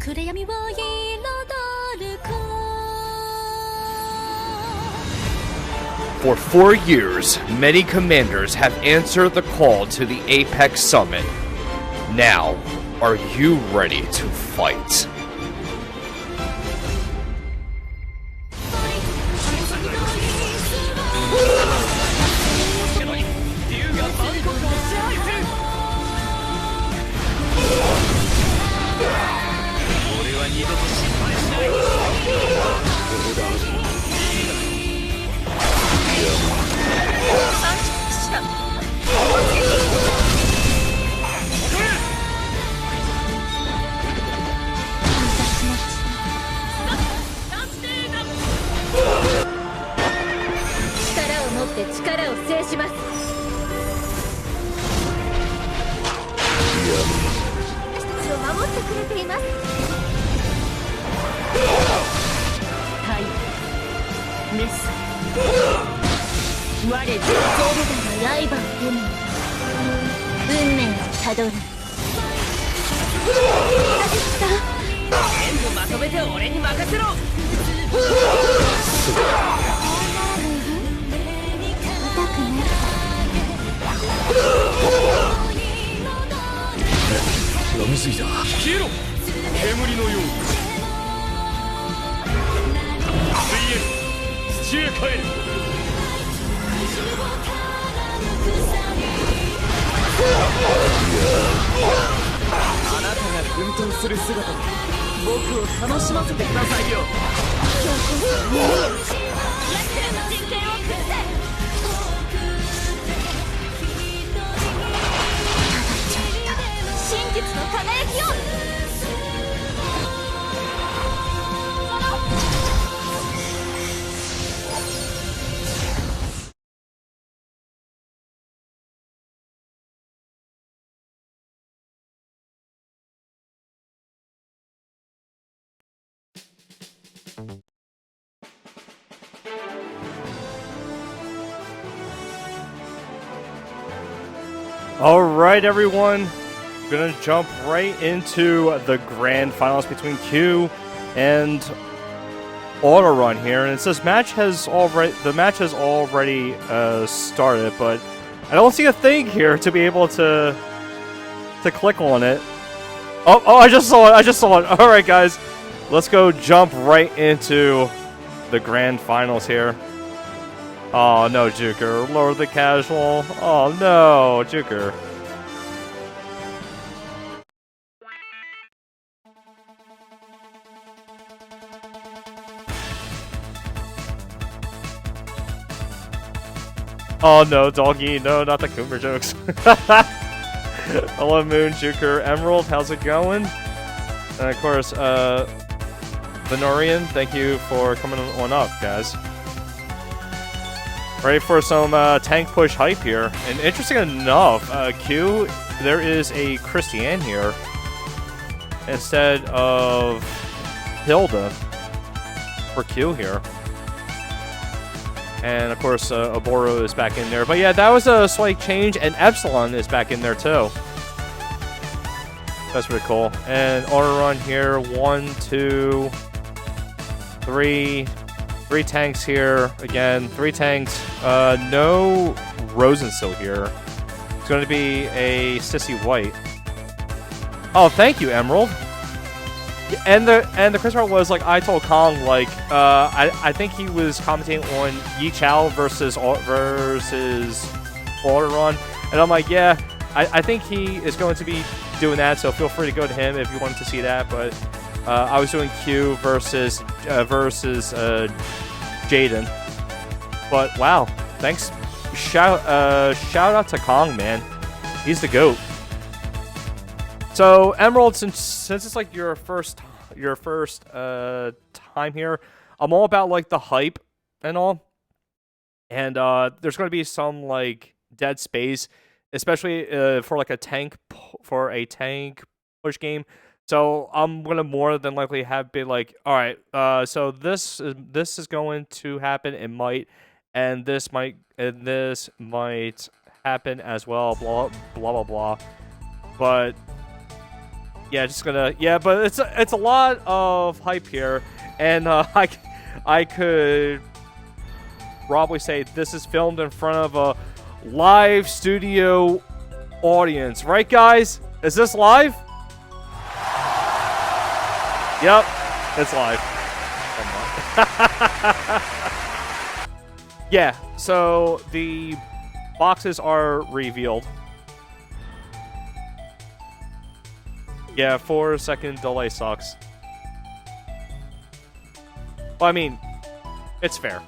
For 4 years, many commanders have answered the call to the Apex Summit. Now, are you ready to fight? Alright everyone, gonna jump right into the grand finals between Q and Autorun here, and it says the match has already started, but I don't see a thing here to be able to click on it. Oh, I just saw it. Alright guys, let's go jump right into the grand finals here. Oh no, Juker. Lower the casual. Oh no, Juker. Oh no, doggy. No, not the Coomer jokes. Hello, Moon, Juker, Emerald. How's it going? And of course, Venorian, thank you for coming on up, guys. Ready for some tank push hype here. And interesting enough, Q, there is a Christiane here instead of Hilda for Q here. And of course, Oboro is back in there. But yeah, that was a slight change, and Epsilon is back in there too. That's pretty cool. And Autorun here, 1, 2, 3. 3 tanks here. Again, 3 tanks. No Rosensil here. It's going to be a Sissy White. Oh, thank you, Emerald. And the Chris part was like, I told Kong, like, I think he was commenting on Yi Chao versus Autorun, and I'm like, yeah, I think he is going to be doing that, so feel free to go to him if you wanted to see that. But I was doing Q versus Jaden. But wow, thanks. Shout out to Kong, man. He's the GOAT. So Emerald, since it's like your first time here, I'm all about like the hype and all. And there's going to be some like dead space, especially for like a tank push game. So I'm gonna more than likely be like, all right, so this is going to happen. It might, and this might happen as well. Blah blah blah blah. But Yeah, just gonna, yeah, but it's a lot of hype here, and I could probably say this is filmed in front of a live studio audience, right, guys? Is this live? Yep, it's live. Yeah, so the boxes are revealed. Yeah, 4-second delay sucks. Well, I mean, it's fair.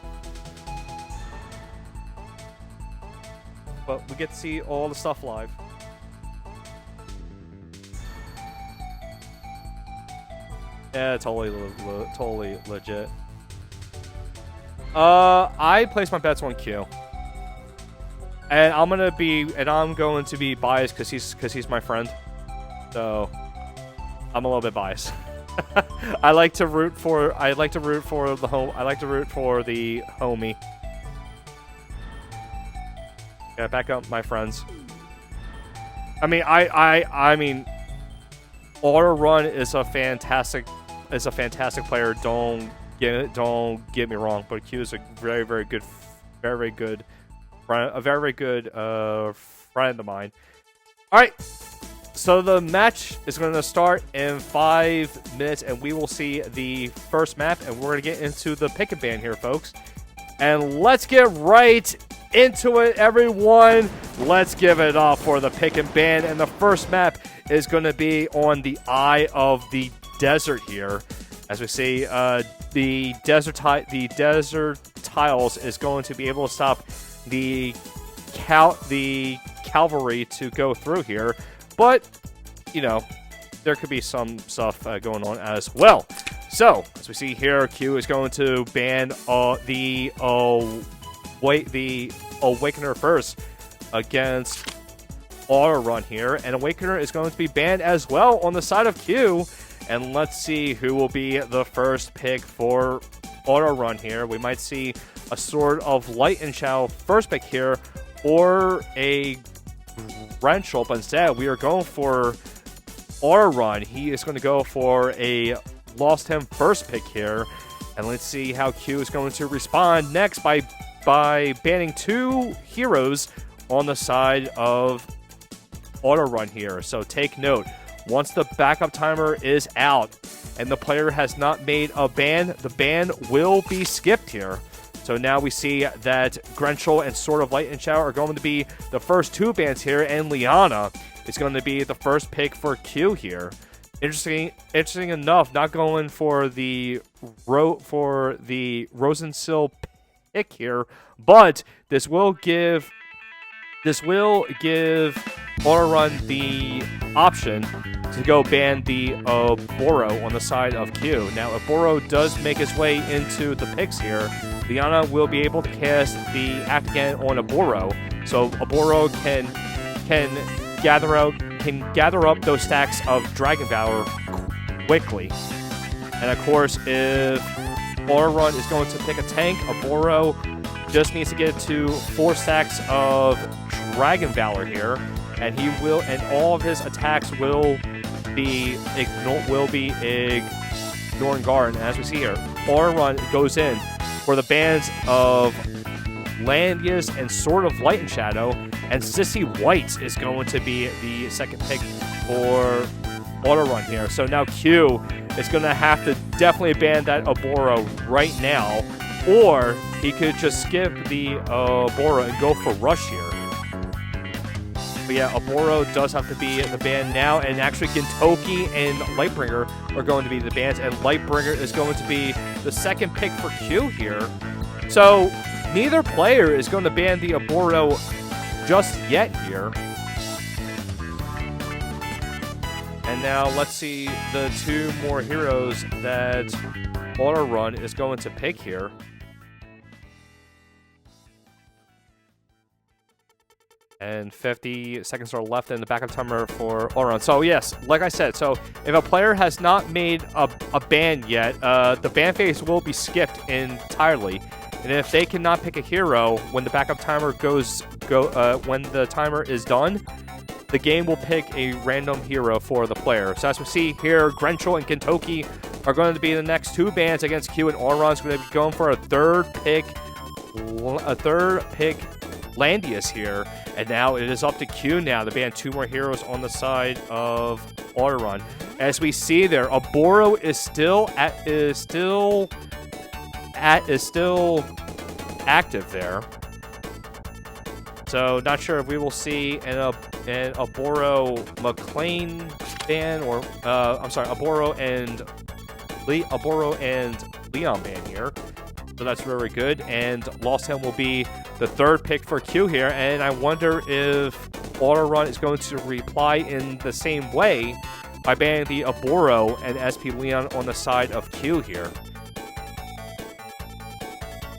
But we get to see all the stuff live. Yeah, totally legit. I place my bets on Q. And I'm going to be biased because he's my friend. So I'm a little bit biased. I like to root for the homie. Yeah, back up my friends. I mean, I mean, Autorun is a fantastic player. Don't get me wrong, but Q is a very good friend, a very good friend of mine. All right. So the match is going to start in 5 minutes, and we will see the first map, and we're going to get into the pick and ban here, folks. And let's get right into it, everyone. Let's give it up for the pick and ban, and the first map is going to be on the Eye of the Desert here. As we see, the desert tiles is going to be able to stop the cavalry to go through here. But, you know, there could be some stuff going on as well. So, as we see here, Q is going to ban the Awakener first against Autorun here. And Awakener is going to be banned as well on the side of Q. And let's see who will be the first pick for Autorun here. We might see a sort of Light and Shadow first pick here, or a Wrenchel, but instead we are going for Autorun. He is going to go for a Lost Him first pick here, and let's see how Q is going to respond next by banning 2 heroes on the side of Autorun here. So take note, once the backup timer is out and the player has not made a ban, the ban will be skipped here. So now we see that Grenchel and Sword of Light and Shadow are going to be the first 2 bans here, and Liana is going to be the first pick for Q here. Interesting enough, not going for the Rosensil pick here, but this will give Autorun the option to go ban the Boro on the side of Q. Now, if Boro does make his way into the picks here, Liana will be able to cast the Act Again on a Boro, so a Boro can gather up those stacks of Dragon Valor quickly. And of course, if Autorun is going to pick a tank, a Boro just needs to get to 4 stacks of Dragon Valor here, and all of his attacks will be ignoring guard. And as we see here, Autorun goes in for the bans of Landius and Sword of Light and Shadow, and Sissy White is going to be the second pick for Autorun here. So now Q is going to have to definitely ban that Oboro right now, or he could just skip the Oboro and go for Rush here. But yeah, Oboro does have to be the ban now, and actually Gintoki and Lightbringer are going to be the bans, and Lightbringer is going to be the second pick for Q here. So neither player is going to ban the Oboro just yet here. And now let's see the 2 more heroes that Autorun is going to pick here. And 50 seconds are left in the backup timer for Autorun. So yes, like I said, so if a player has not made a ban yet, the ban phase will be skipped entirely. And if they cannot pick a hero when the backup timer when the timer is done, the game will pick a random hero for the player. So as we see here, Grenchel and Kentucky are going to be the next 2 bands against Q, and Autorun's going to be going for a third pick Landius here. And now it is up to Q now to ban 2 more heroes on the side of Autorun. As we see there, Aboro is still active there. So not sure if we will see an Aboro McLean ban, or I'm sorry, Aboro and Leon ban here. So that's very good. And Lostham will be the 3rd pick for Q here. And I wonder if Autorun is going to reply in the same way by banning the Aboro and SP Leon on the side of Q here.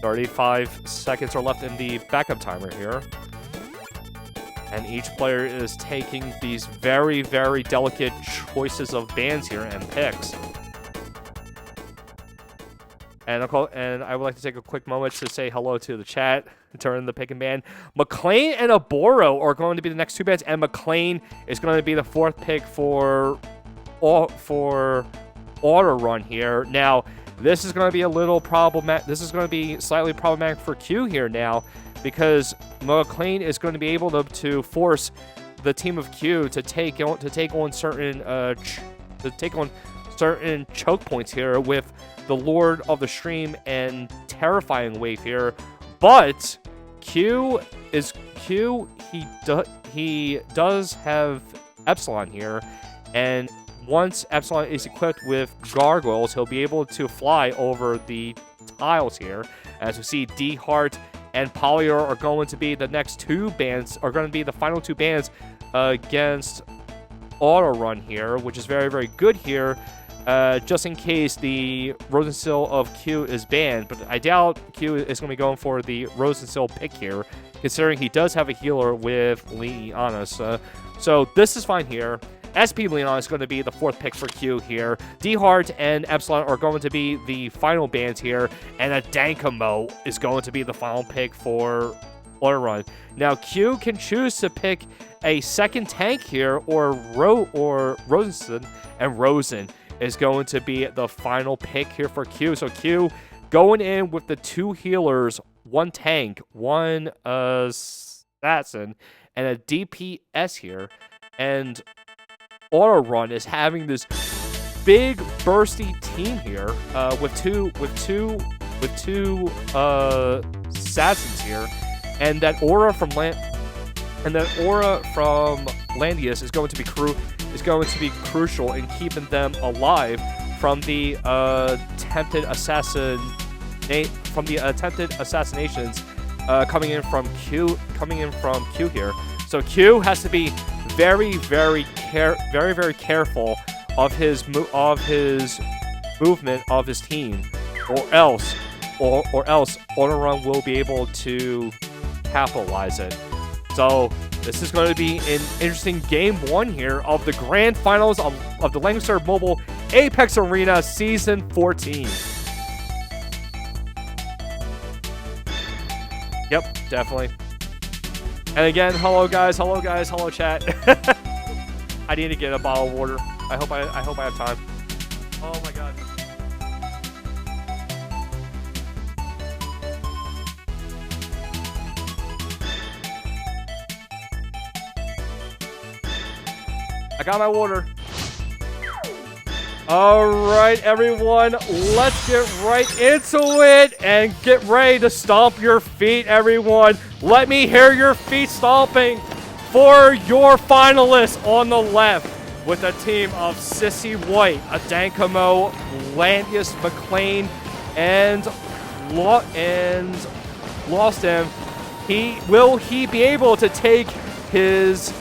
35 seconds are left in the backup timer here. And each player is taking these very, very delicate choices of bans here and picks. And I would like to take a quick moment to say hello to the chat during the pick and ban. McLean and Aboro are going to be the next 2 bans, and McLean is going to be the 4th pick for Autorun here. Now, this is going to be a little problematic. This is going to be slightly problematic for Q here now, because McLean is going to be able to force the team of Q to take on certain choke points here with the Lord of the Stream and Terrifying Wave here. But Q, he does have Epsilon here, and once Epsilon is equipped with gargoyles, he'll be able to fly over the tiles here. As we see, D-Heart and Polyar are going to be the next 2 bands, are going to be the final 2 bands against Autorun here, which is very, very good here, just in case the Rosenstill of Q is banned. But I doubt Q is going to be going for the Rosenstill pick here, considering he does have a healer with Leonis. So this is fine here. SP Leon is going to be the 4th pick for Q here. D-Heart and Epsilon are going to be the final bands here. And a Dankamo is going to be the final pick for Autorun. Now, Q can choose to pick a 2nd tank here, or Rosen, and Rosen is going to be the final pick here for Q. So Q going in with the 2 healers, 1 tank, 1 assassin, and a DPS here. And Autorun is having this big bursty team here with two assassins here, and that aura from Landius is going to be crucial in keeping them alive from the attempted assassinations coming in from Q here. So Q has to be very, very careful of his movement of his team, or else Autorun will be able to capitalize it. So this is going to be an interesting game 1 here of the grand finals of the Langrisser Mobile Apex Arena Season 14. Yep, definitely. And again, hello guys, hello chat. I need to get a bottle of water. I hope I have time. Oh my god. I got my water. Alright, everyone, let's get right into it and get ready to stomp your feet, everyone. Let me hear your feet stomping for your finalists on the left, with a team of Sissy White, Adankamo, Landius, McLean, and Lostham. Will he be able to take his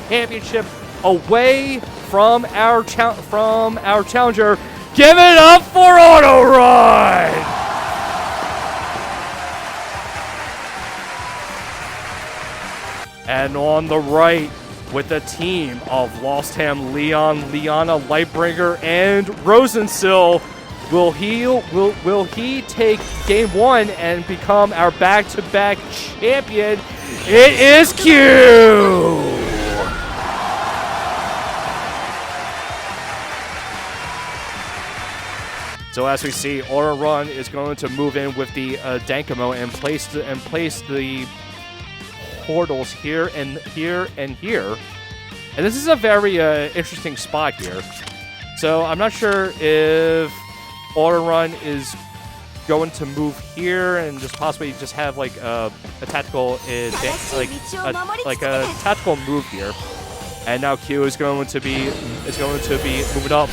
championship away from our challenger? Give it up for Autorun! And on the right, with the team of Lostham, Leon, Liana, Lightbringer, and Rosenstill, will he take game 1 and become our back-to-back champion? It is Q! So as we see, Autorun is going to move in with the Dankamo and place the portals here and here and here. And this is a very interesting spot here. So I'm not sure if Autorun is going to move here and just possibly just have like a tactical like a tactical move here. And now Q is going to be moving up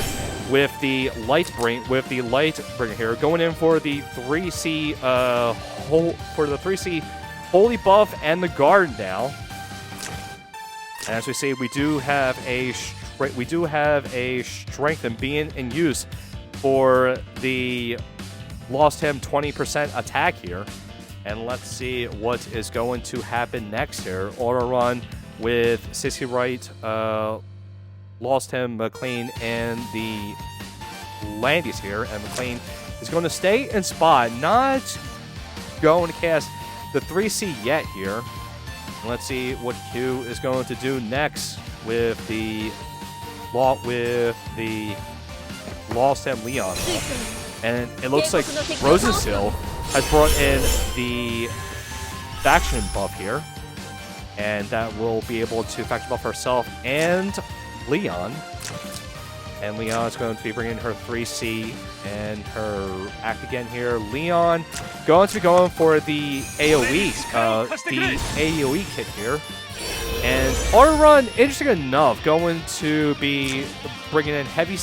with the light bringer here, going in for the 3C holy buff and the guard now. And as we see, we do have a strength and being in use for the lost him 20% attack here. And let's see what is going to happen next here. Autorun with Sissy Wright, lost him McLean, and the Landis here. And McLean is going to stay in spot, not going to cast the 3C yet here. And let's see what Q is going to do next with the lost him Leon. And it looks like Rosenstill has brought in the faction buff here. And that will be able to faction buff herself and Leon. And Leon is going to be bringing her 3C and her act again here. Leon going to be going for the AoE kit here. And Autorun, interesting enough, going to be bringing in heavy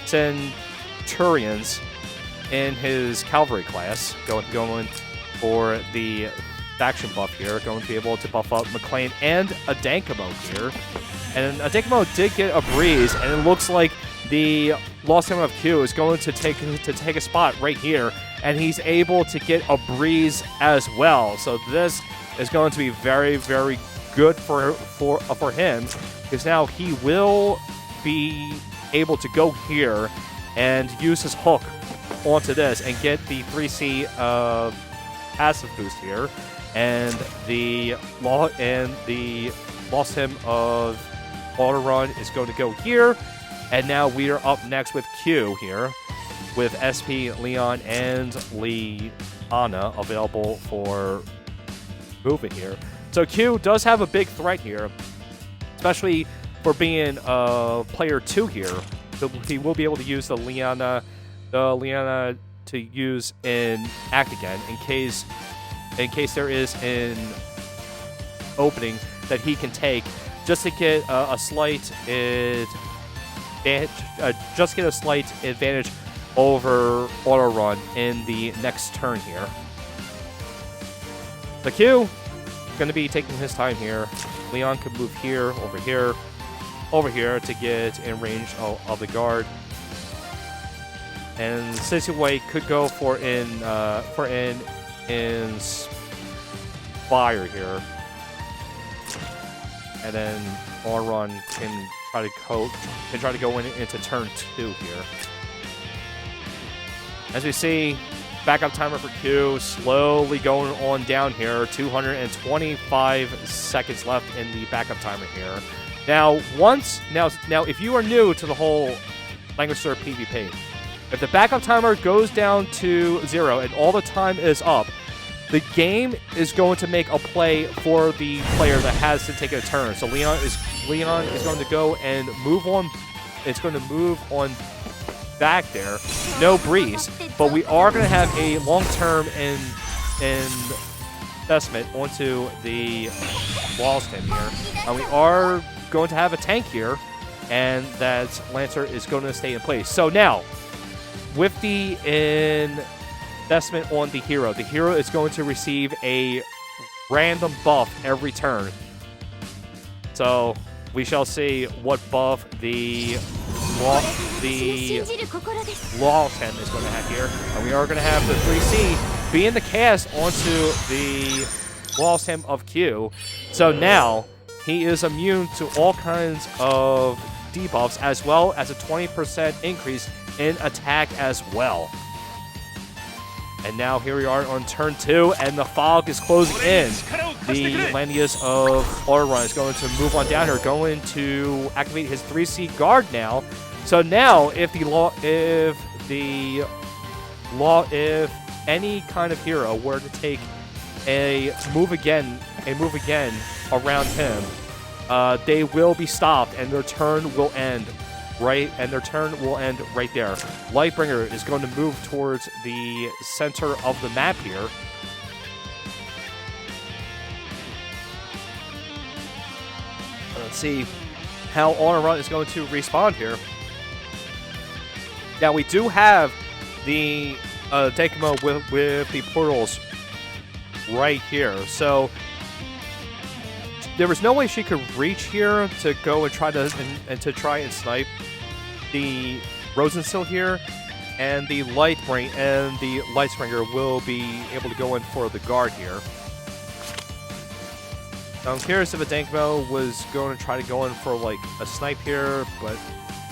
Centurions in his cavalry class. Going for the faction buff here. Going to be able to buff up McLean and a Dankamo here. And a Dankamo did get a breeze, and it looks like the Lost Him of Q is going to take a spot right here, and he's able to get a breeze as well. So this is going to be very, very good for him, because now he will be able to go here and use his hook onto this and get the 3C passive boost here, and the Lost Him of Autorun is going to go here. And now we are up next with Q here, with SP, Leon, and Liana available for movement here. So Q does have a big threat here, especially for being player 2 here. So he will be able to use the Liana to use in act again in case there is an opening that he can take, just to get a slight advantage over Autorun in the next turn here. The Q going to be taking his time here. Leon could move here, over here to get in range of the guard. And Sissy White could go for Inspire here. And then Autorun can try to go into turn 2 here. As we see, backup timer for Q slowly going on down here. 225 seconds left in the backup timer here. Now, if you are new to the whole Langrisser PvP, if the backup timer goes down to 0 and all the time is up, the game is going to make a play for the player that has to take a turn. So Leon is going to go and move on. It's going to move on back there. No breeze, but we are going to have a long-term investment onto the Lost Him here. And we are going to have a tank here, and that Lancer is going to stay in place. So now, with the investment on the hero is going to receive a random buff every turn. So we shall see what buff the Lost Him is going to have here. And we are going to have the 3C being the cast onto the Lost Him of Q. So now he is immune to all kinds of debuffs, as well as a 20% increase in attack as well. And now here we are on turn 2, and the fog is closing in. the Landius of Autorun is going to move on down here, going to activate his 3C guard now. So now, if any kind of hero were to take a move again around him, they will be stopped and their turn will end right there. Lightbringer is going to move towards the center of the map here. Let's see how Autorun is going to respond here. Now we do have the Dekimo with the portals right here, so there was no way she could reach here to go and try and snipe the Rosenstill here, and the Lightspringer will be able to go in for the guard here. Now I'm curious if a Dankmo was going to try to go in for like a snipe here, but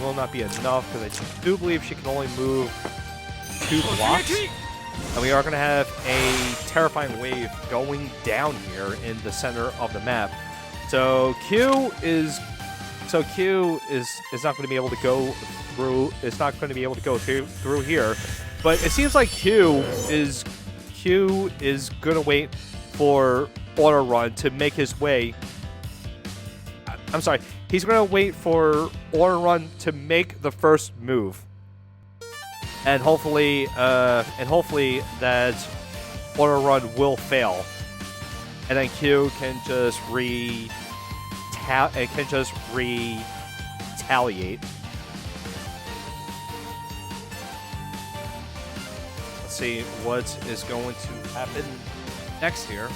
will not be enough because I do believe she can only move 2 blocks. And we are going to have a terrifying wave going down here in the center of the map. So Q is not going to be able to go through. It's not going to be able to go through here. But it seems like Q is going to wait for Autorun to make his way. I'm sorry. He's going to wait for Autorun to make the first move, and hopefully that Autorun will fail, and then Q can just retaliate. Let's see what is going to happen next here.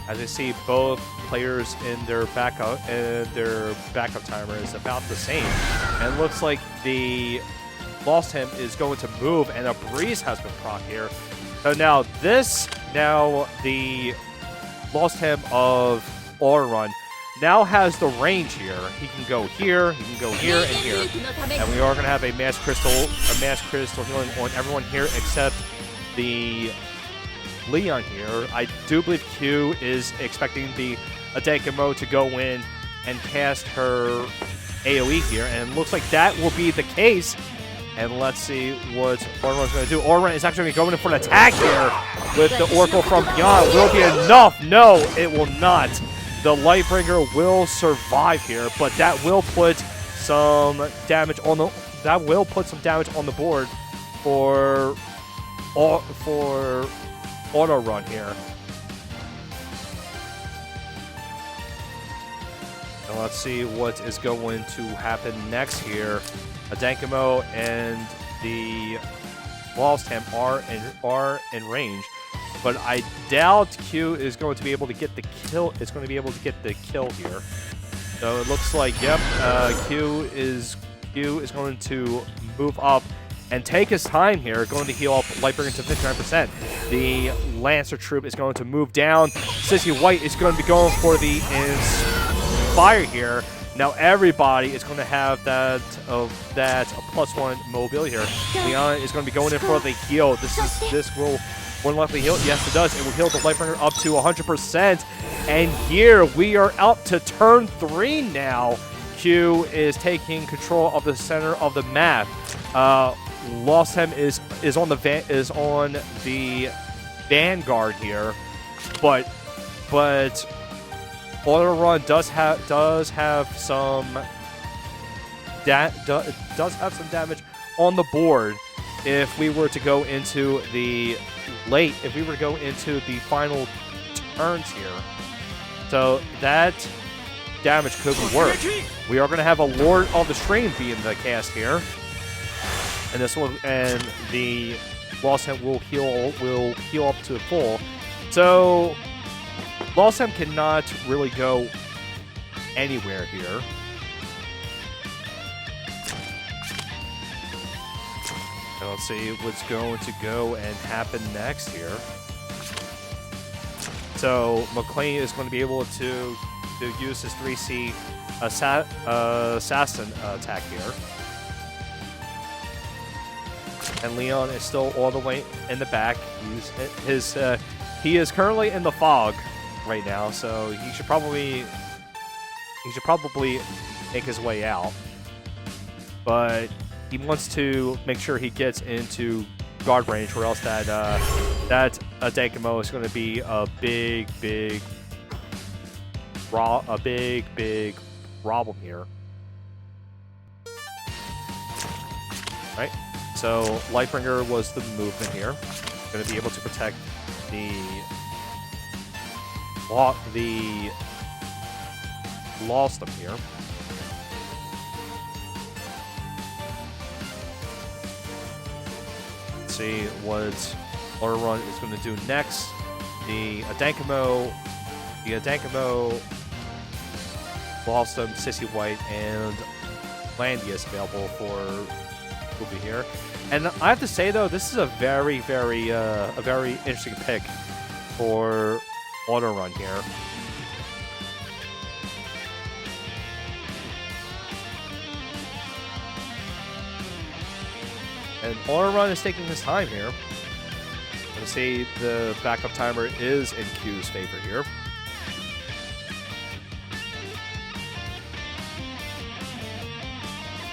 As I see both players in their backup timer is about the same. And it looks like the Lost Him is going to move, and a breeze has been proc here. So now the Lost Him of Autorun now has the range here. He can go here, he can go here, and here. And we are going to have a mass crystal healing on everyone here except the Leon here. I do believe Q is expecting the Adekimo to go in and cast her AoE here, and it looks like that will be the case. And let's see what Autorun's going to do. Autorun is actually going in for an attack here with the Oracle from Beyond. Will it be enough? No, it will not. The Lightbringer will survive here, but that will put some damage on the board for Autorun here. And let's see what is going to happen next here. Adankamo and the Lost Him are in range, but I doubt Q is going to be able to get the kill. It's going to be able to get the kill here. So it looks like, yep, Q is going to move up and take his time here, going to heal up Lightbringer to 59%. The Lancer troop is going to move down. Sissy White is going to be going for the Inspire here. Now everybody is going to have that +1 mobility here. Leon is going to be going in for the heal. This will more than likely heal. Yes, it does. It will heal the Lightbringer up to 100%. And here we are up to turn 3 now. Q is taking control of the center of the map. Lost Him is on the Vanguard here, but Autorun does have some damage on the board if we were to go into the final turns here. So that damage could be worse. We are going to have a Lord of the Stream be in the cast here. And the Lost Him will heal up to full. So Lost Him cannot really go anywhere here. And let's see what's going to go and happen next here. So McLean is going to be able to use his 3C assassin attack here. And Leon is still all the way in the back. He is currently in the fog right now, so he should probably make his way out. But he wants to make sure he gets into guard range, or else that Dankamo is going to be a big problem here. Right. So Lightbringer was the movement here. Going to be able to protect the Lawstem here. Let's see what Autorun is going to do next. The Dankamo, Lawstem, Sissy White, and Landia is available for Ruby here. And I have to say though, this is a very interesting pick for Autorun here. And Autorun is taking his time here. I'm going to say the backup timer is in Q's favor here.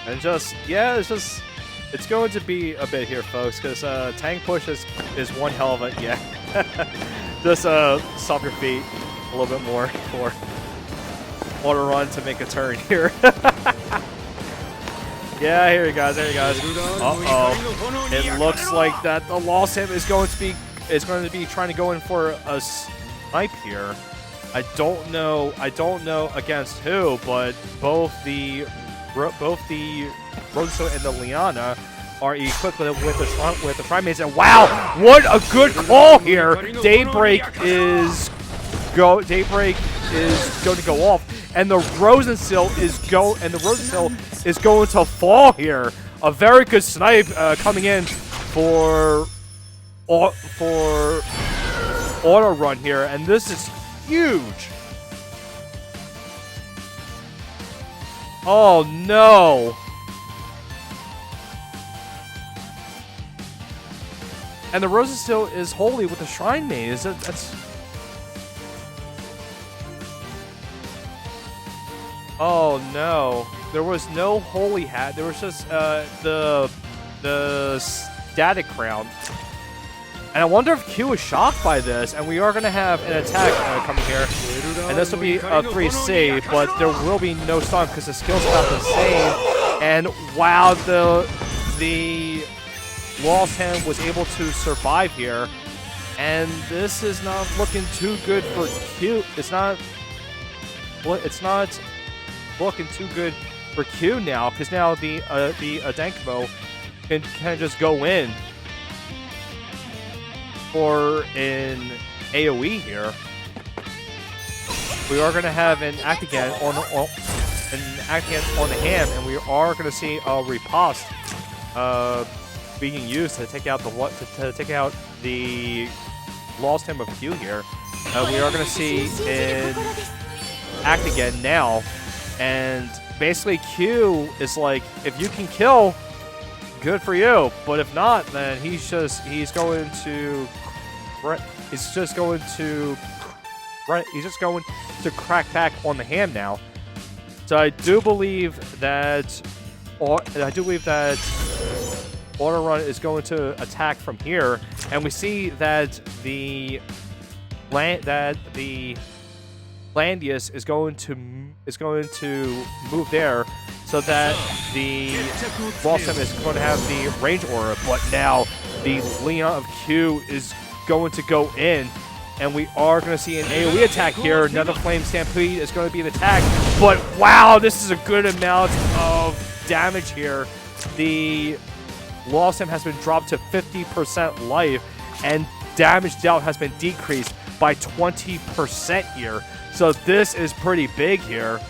And it's going to be a bit here, folks, because tank push is one hell of a, just stop your feet a little bit more for Autorun to make a turn here. Yeah, here he goes. Uh-oh. It looks like that the Lawstem is going to be trying to go in for a snipe here. I don't know against who, but both the Rosa and the Liana are equipped with the Trimates, and wow, what a good call here! Daybreak is going to go off, and the Rosensill is going to fall here. A very good snipe coming in for Autorun here, and this is huge. Oh no! And the Rosensill is holy with the Shrine Maid. That's... Oh no. There was no holy hat. There was just the static crown. And I wonder if Q is shocked by this, and we are going to have an attack coming here. And this will be a 3C, but there will be no stun because the skill's about the same. And wow, the Lawstem was able to survive here. And this is not looking too good for Q. It's not looking too good for Q now, because now the Dankamo can just go in for an AoE here. We are going to have an act again on the ham, and we are going to see a riposte being used to take out the Lawstem of Q here. We are going to see an act again now, and basically Q is like, if you can kill, good for you, but if not, then he's just going to crack back on the ham now. So I do believe that Autorun is going to attack from here, and we see that the Landius is going to move there, so that the Lawstem is going to have the range aura. But now the Leon of Q is going to go in, and we are going to see an AoE attack here. Another Flame Stampede is going to be an attack, but wow, this is a good amount of damage here. The Lawstem has been dropped to 50% life, and damage dealt has been decreased by 20% here. So this is pretty big here.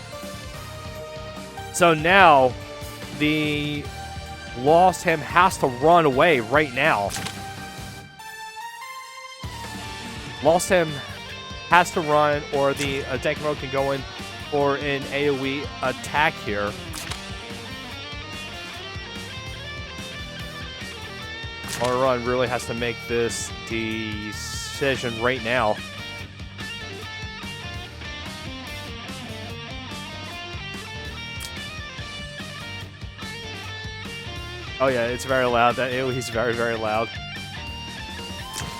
So now the Lawstem has to run away right now. Lawstem has to run, or the Dankamo can go in for an AoE attack here. Autorun really has to make this decision right now. Oh yeah, it's very loud. That AoE's very, very loud.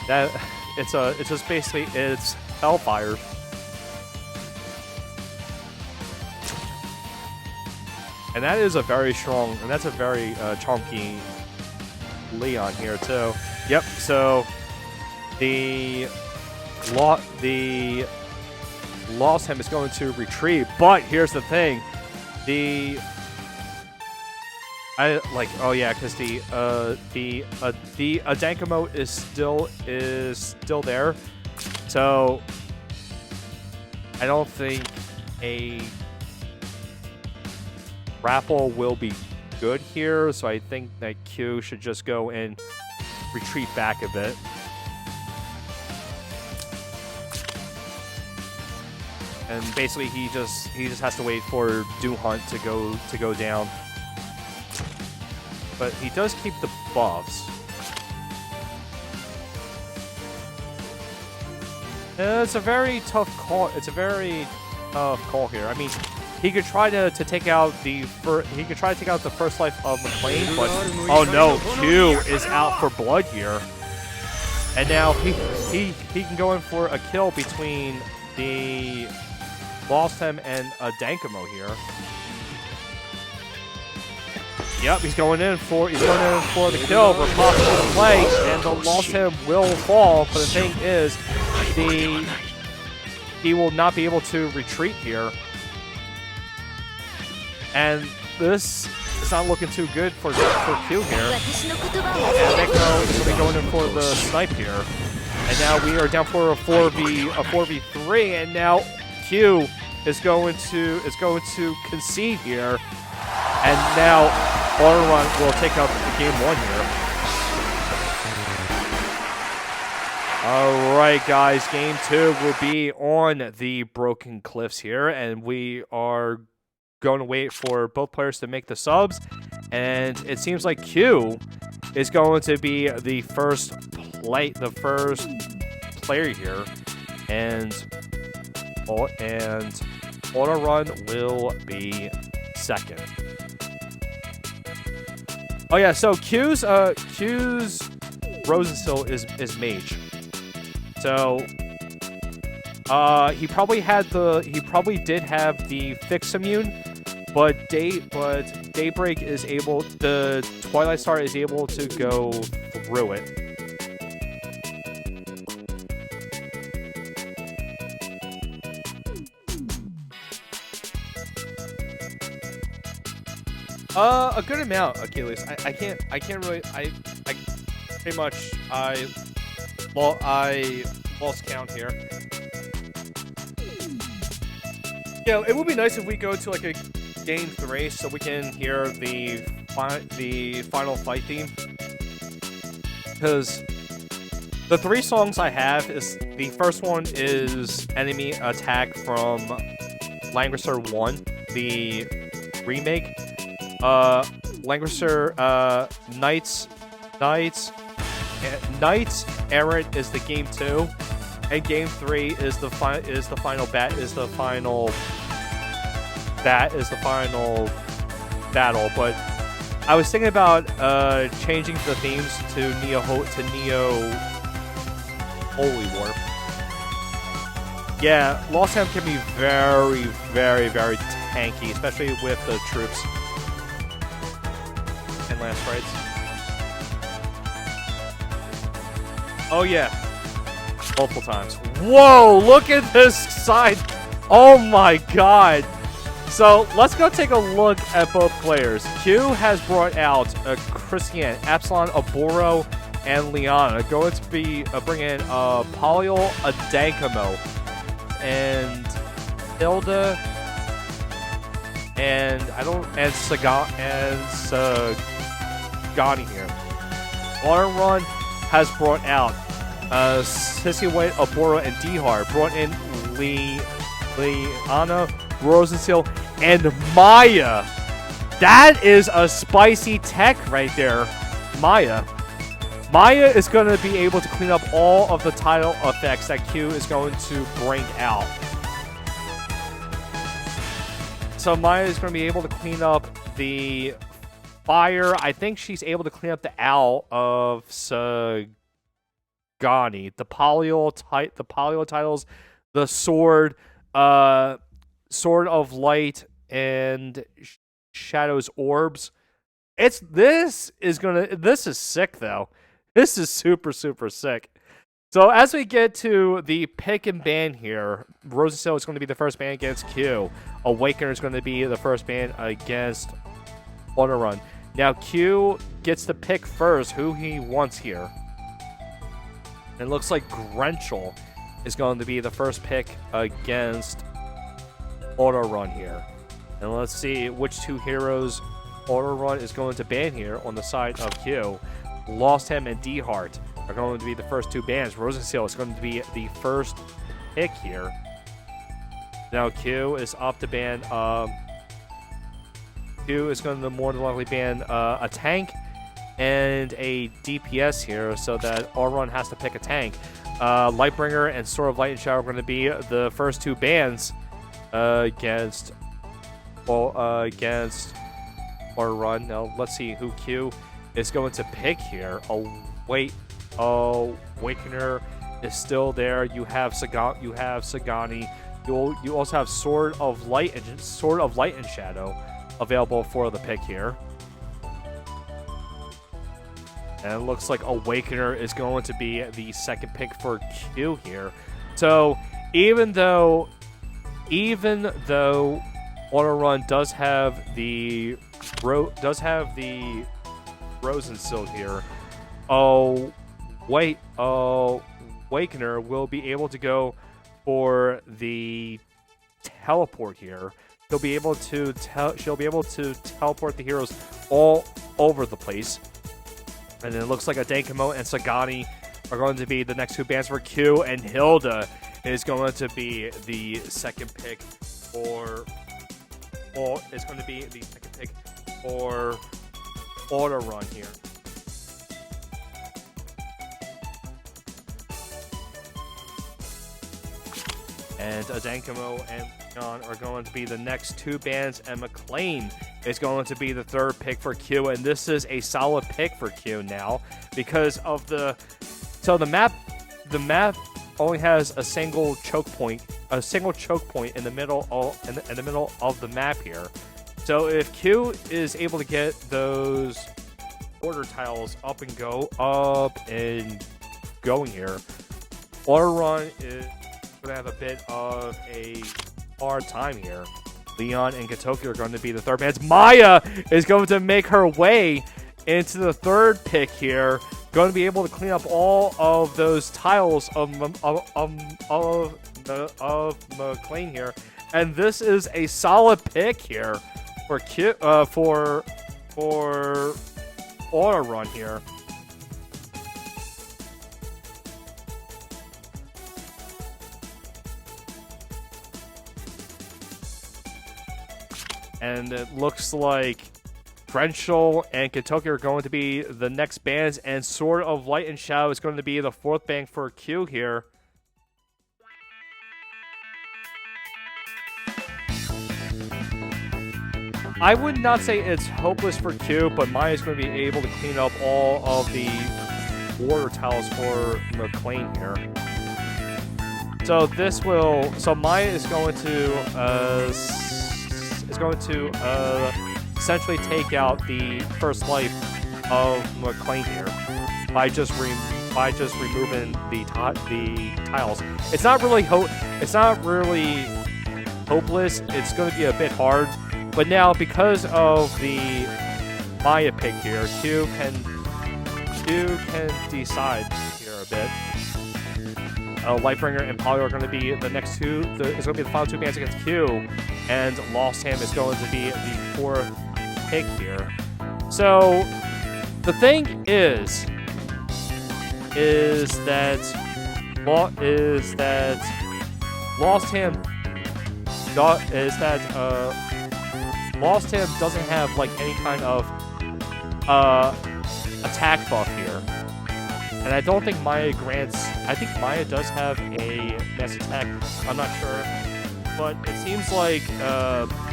That it's just basically it's hellfire. And that is a very strong, and that's a very chunky Leon here too. Yep. So the Lost Him is going to retreat, but here's the thing: oh yeah, because the Adankamo is still there, so I don't think a grapple will be good here. So I think that Q should just go and retreat back a bit. And basically, he just has to wait for Doom Hunt to go down. But he does keep the buffs. It's a very tough call. It's a very tough call here. I mean, he could try to take out the first life of McLean, but oh no, Q is out for blood here. And now he can go in for a kill between the Lost Him and Dankamo here. Yep, he's going in for the kill for possible play, and the Lost Him will fall. But the thing is, he will not be able to retreat here, and this is not looking too good for Q here. And Neko is going to be going in for the snipe here, and now we are down for a 4v3, and now Q is going to concede here, and now Autorun will take up game 1 here. Alright guys, game 2 will be on the Broken Cliffs here, and we are going to wait for both players to make the subs, and it seems like Q is going to be the first player here, and Autorun will be second. Oh yeah, so Q's Rosenstill is mage. So he probably did have the fix immune, but Daybreak is able, the Twilight Star is able to go through it. A good amount, Achilles. I can't really, pretty much, I lost count here. Yeah, it would be nice if we go to like a game 3 so we can hear the final fight theme. Because the 3 songs I have is, the first one is Enemy Attack from Langrisser 1, the remake. Langrisser, Knights Errant is the game 2, and game 3 is the final battle. But I was thinking about changing the themes to Neo Holy War. Yeah, Lost Him can be very, very, very tanky, especially with the troops and lance sprites. Oh yeah, multiple times. Whoa, look at this side. Oh my god. So let's go take a look at both players. Q has brought out Christian, Absalon, Aboro, and Liana. Going to be bringing in Poliol, Adankamo, and Hilda, and Sagani here. Autorun has brought out Sissy White, Aboro, and Dihar. Brought in Liana, Rosenstill, and Maya. That is a spicy tech right there. Maya is going to be able to clean up all of the title effects that Q is going to bring out. So Maya is going to be able to clean up the fire. I think she's able to clean up the owl of Sagani. The polio titles, the sword, sword of light and shadows orbs. This is sick though. This is super sick. So as we get to the pick and ban here, Rosensteel is going to be the first ban against Q. Awakener is going to be the first ban against Autorun. Now Q gets to pick first who he wants here. It looks like Grenchel is going to be the first pick against Autorun here. And let's see which two heroes Autorun is going to ban here on the side of Q. Lost Him and D-Heart are going to be the first two bans. Rosensteel is going to be the first pick here. Now Q is up to ban. Q is going to more than likely ban a tank and a DPS here, so that Autorun has to pick a tank. Lightbringer and Sword of Light and Shadow are going to be the first two bans against Autorun. Now let's see who Q is going to pick here. Awakener is still there. You have Sagani. You also have Sword of Light and Shadow available for the pick here. And it looks like Awakener is going to be the second pick for Q here. So even though Autorun does have the Rosensteel here, Awakener will be able to go for the teleport here. She'll be able to teleport the heroes all over the place. And then it looks like Adankamo and Sagani are going to be the next two bans for Q, and Hilda is going to be the second pick for Autorun here. And Adankamo and Leon are going to be the next two bans, and McLean is going to be the third pick for Q, and this is a solid pick for Q now because of the map only has a single choke point in the middle of the map here. So if Q is able to get those order tiles up and going here, Autorun is going to have a bit of a hard time here. Leon and Katoki are going to be the third bans. Maya is going to make her way into the third pick here. Going to be able to clean up all of those tiles of McLean here, and this is a solid pick here for Autorun here. And it looks like Grenchel and Kentucky are going to be the next bans, and Sword of Light and Shadow is going to be the fourth ban for Q here. I would not say it's hopeless for Q, but Maya is going to be able to clean up all of the order tiles for McLean here. So Maya is going to essentially take out the first life of McLean here by just removing the tiles. It's not really hopeless. It's going to be a bit hard, but now because of the Maya pick here, Q can decide here a bit. Lightbringer and Polly are going to be the next two. It's going to be the final two bans against Q, and Lost Ham is going to be the fourth pick here. So the thing is that Lost Ham doesn't have like any kind of attack buff here. And I don't think Maya grants... I think Maya does have a mass attack. I'm not sure. But it seems like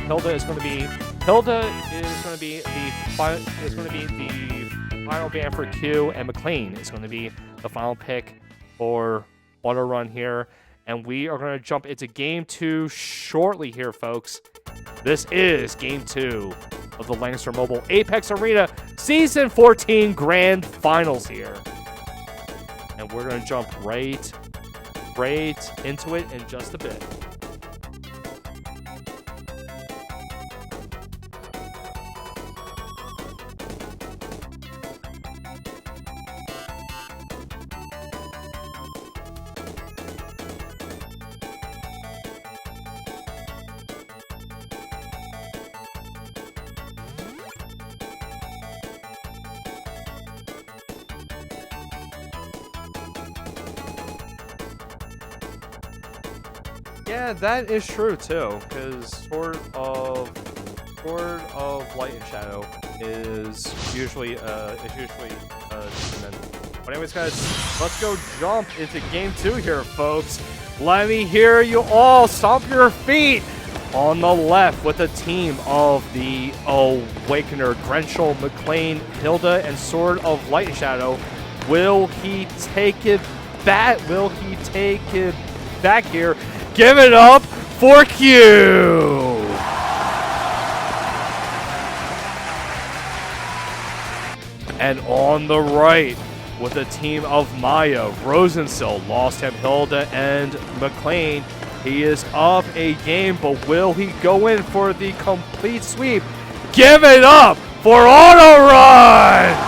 Hilda is going to be Hilda is going to be the final ban for Q, and McLean is going to be the final pick for Autorun here. And we are going to jump into Game 2 shortly here, folks. This is Game 2 of the Langrisser Mobile Apex Arena Season 14 Grand Finals here. And we're going to jump right into it in just a bit. Yeah, that is true too, because Sword of Light and Shadow is usually demon. But anyways, guys, let's go jump into Game 2 here, folks. Let me hear you all stomp your feet. On the left with the team of the Awakener, Grenchel, McLean, Hilda, and Sword of Light and Shadow. Will he take it back? Will he take it back here? Give it up for Q! And on the right, with the team of Maya, Rosensill, Lost him, Hilda, and McLean. He is up a game, but will he go in for the complete sweep? Give it up for Autorun!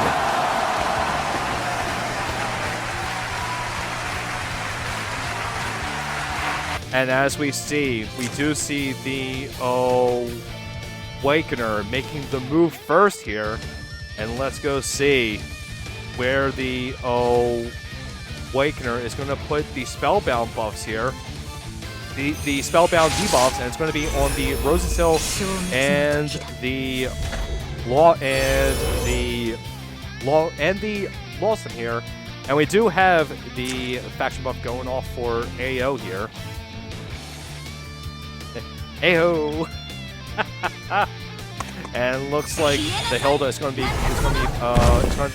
And as we do see the Awakener making the move first here. And let's go see where the Awakener is going to put the Spellbound buffs here. The Spellbound debuffs, and it's going to be on the Rosensill and the Lawson here. And we do have the faction buff going off for AO here. Ayo! And looks like the Hilda is going to be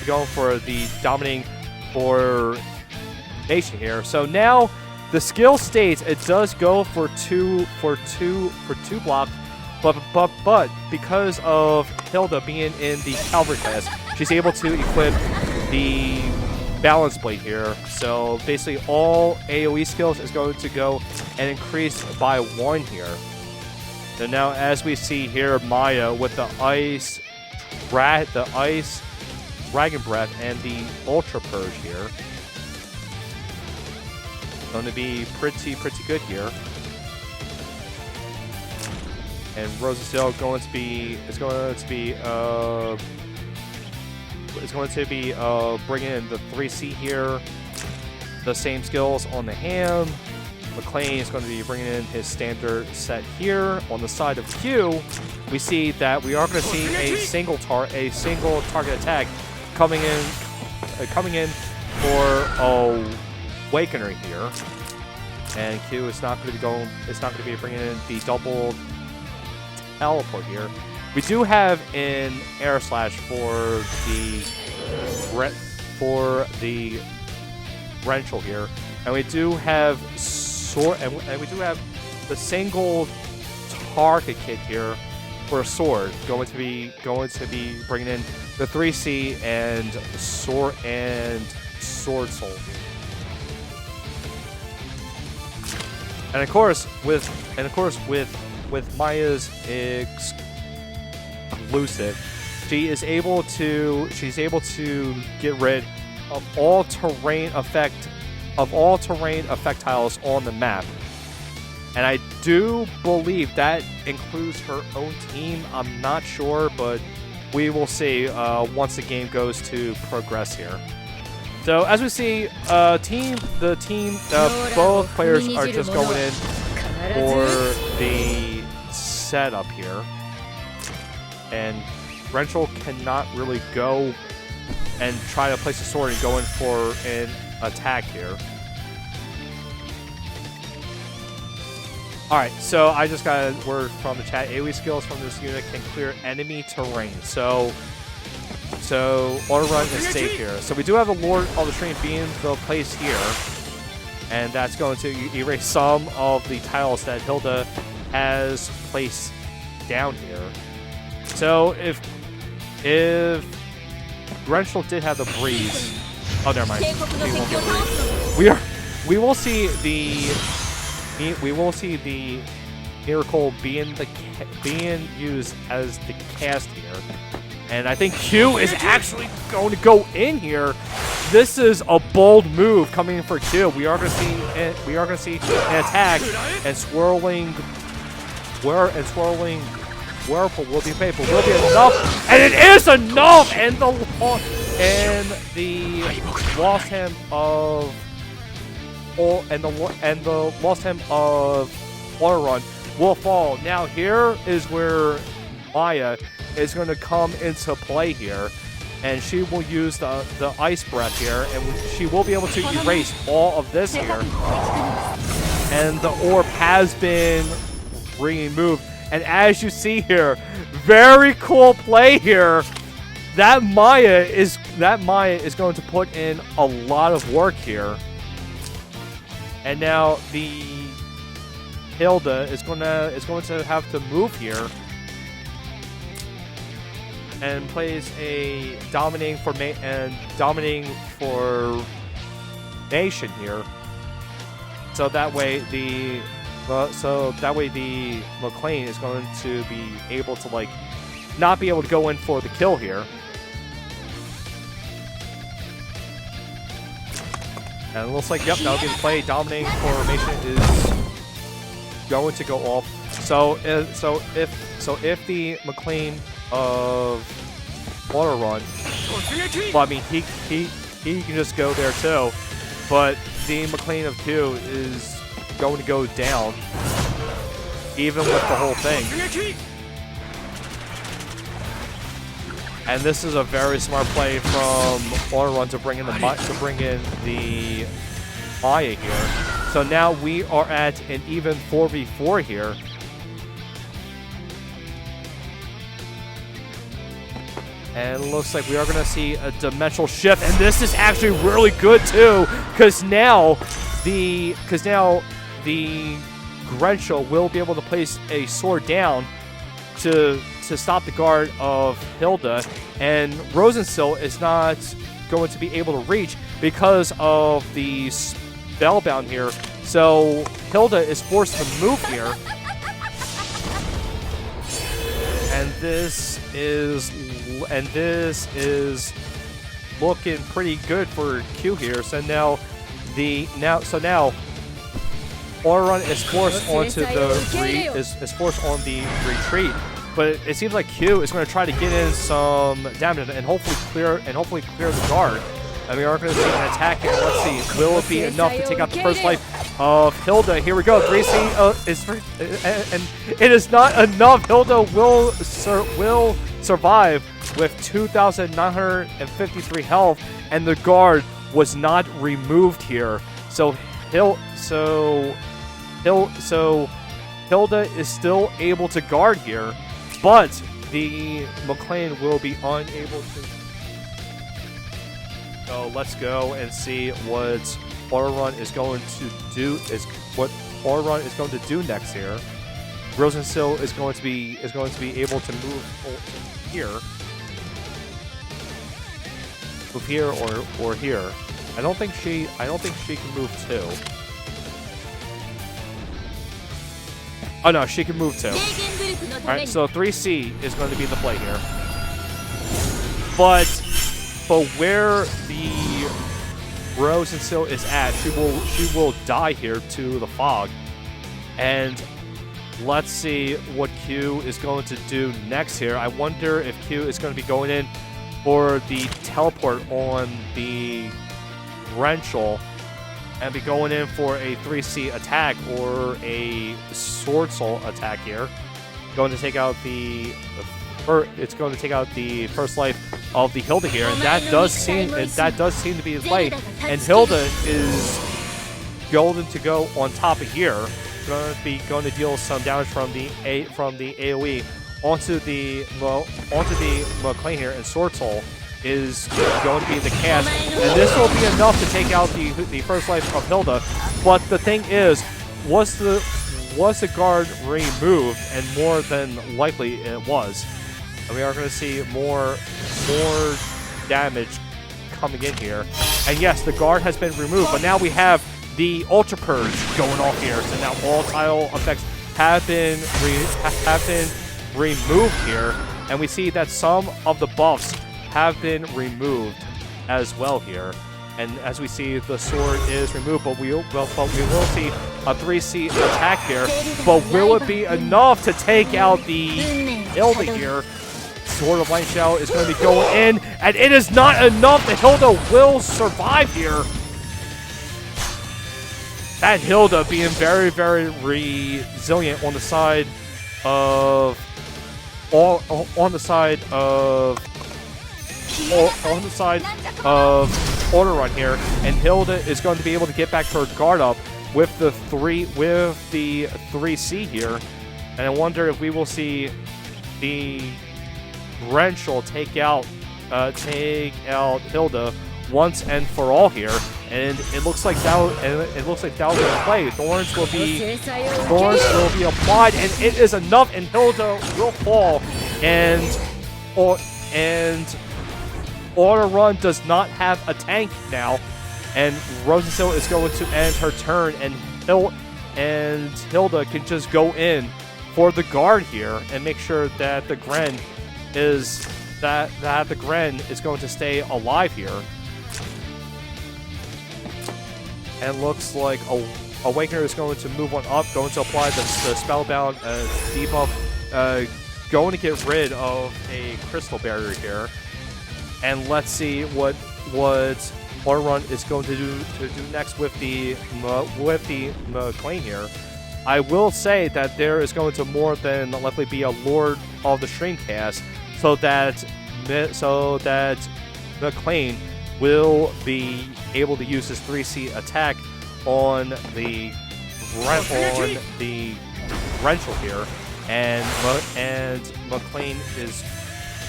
going for the dominating formation here. So now the skill states it does go for two block, but because of Hilda being in the Cavalry class, she's able to equip the Balance Blade here. So basically all AoE skills is going to go and increase by 1 here. So now, as we see here, Maya with the Ice Dragon Breath and the Ultra Purge here. Going to be pretty good here. And Rosensill is going to be bringing in the 3C here. The same skills on the ham. McLean is going to be bringing in his standard set here. On the side of Q, we see that we are going to see a single target attack coming in for Awakener here. And Q is not going to be bringing in the double teleport here. We do have an Air Slash for the Wrenchel here, and we do have and we do have the single target kit here for a sword. Going to be bringing in the 3C and sword soul here. And of course with Maya's exclusive, she's able to get rid of all terrain effectiles on the map. And I do believe that includes her own team. I'm not sure, but we will see once the game goes to progress here. So as we see, both players are just going in for the setup here. And Wrenchel cannot really go and try to place a sword and go in for an attack here. Alright, so I just got a word from the chat. AoE skills from this unit can clear enemy terrain. So Autorun is safe here. So we do have a Lord of the Stream being the place here. And that's going to erase some of the tiles that Hilda has placed down here. So if Grenchel did have the breeze. Oh, never mind. He won't get breeze. We will see the miracle being used as the cast here. And I think Q is actually going to go in here. This is a bold move coming in for Q. We are going to see an attack and swirling whirlpool will be painful. Will be enough, and it is enough. And the lost him of Autorun will fall. Now here is where Maya is going to come into play here, and she will use the ice breath here, and she will be able to erase all of this here. And the orb has been removed, and as you see here, very cool play here. That Maya is going to put in a lot of work here, and now the Hilda is going to have to move here and plays a dominating formation here. So that way the McLean is going to be able to not be able to go in for the kill here. And it looks like that'll be the play. Dominating formation is going to go off. So if the McLean of Autorun, well, I mean he can just go there too, but the McLean of Q is going to go down even with the whole thing. And this is a very smart play from Autorun to bring in the Maya here. So now we are at an even 4v4 here. And it looks like we are going to see a dimensional shift, and this is actually really good too, because now the Grenchel will be able to place a sword down to stop the guard of Hilda, and Rosenstill is not going to be able to reach because of the spellbound here. So Hilda is forced to move here, and this is looking pretty good for Q here. So now Autorun is forced onto is forced on the retreat, but it seems like Q is going to try to get in some damage and hopefully clear the guard. And we are going to see an attack here. Let's see, will it be enough to take out the first life of Hilda? Here we go. 3C and it is not enough. Hilda will survive with 2,953 health, and the guard was not removed here. So Hilda is still able to guard here, but the McLean will be unable to. So let's go and see what Autorun is going to do. Next here. Rosenstill is going to be able to move here. Move here or here. I don't think she can move too. Oh no, she can move too. Alright, so 3C is going to be the play here. But where the Rosenstill is at, she will die here to the fog. And let's see what Q is going to do next here. I wonder if Q is going to be going in for the teleport on the Grenchel and be going in for a 3C attack or a Sword Soul attack here. Going to take out the first life of the Hilda here, and that does seem to be the play. And Hilda is going to go on top of here. going to deal some damage from the AoE onto the McLean here, and Sword Soul is going to be the cast, and this will be enough to take out the first life of Hilda. But the thing is, was the guard removed? And more than likely it was. And we are going to see more damage coming in here. And yes, the guard has been removed, but now we have the Ultra Purge going off here. So now all tile effects have been removed here, and we see that some of the buffs have been removed as well here. And as we see, the sword is removed, but we will see a 3C attack here. But will it be enough to take out the Hilda here? Sword of Light Shadow is going to be going in, and it is not enough. The Hilda will survive here. That Hilda being very, very resilient on the side of Autorun here, and Hilda is going to be able to get back her guard up with the 3C here. And I wonder if we will see the Wrenchel take out Hilda once and for all here. And it looks like that will play. Thorns will be applied, and it is enough, and Hilda will fall. And Autorun does not have a tank now, and Rosenstiel is going to end her turn, and Hilda can just go in for the guard here and make sure that the Gren is going to stay alive here. And looks like Awakener is going to move on up, going to apply the Spellbound debuff, going to get rid of a Crystal Barrier here. And let's see what Autorun is going to do next with the McLean here. I will say that there is going to more than likely be a Lord of the Streamcast, so that McLean will be able to use his 3C attack on the Wrenchel here, and McLean is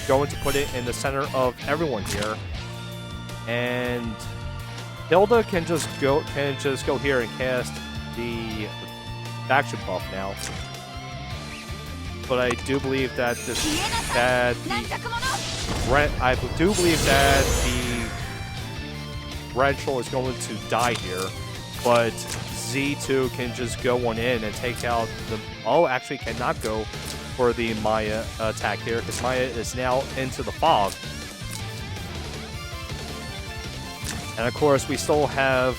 going to put it in the center of everyone here, and Hilda can just go here and cast the action buff now. But I do believe that the Wrenchel is going to die here, but Z2 can just go on in and take out the... Oh, actually cannot go for the Maya attack here, because Maya is now into the fog. And of course, we still have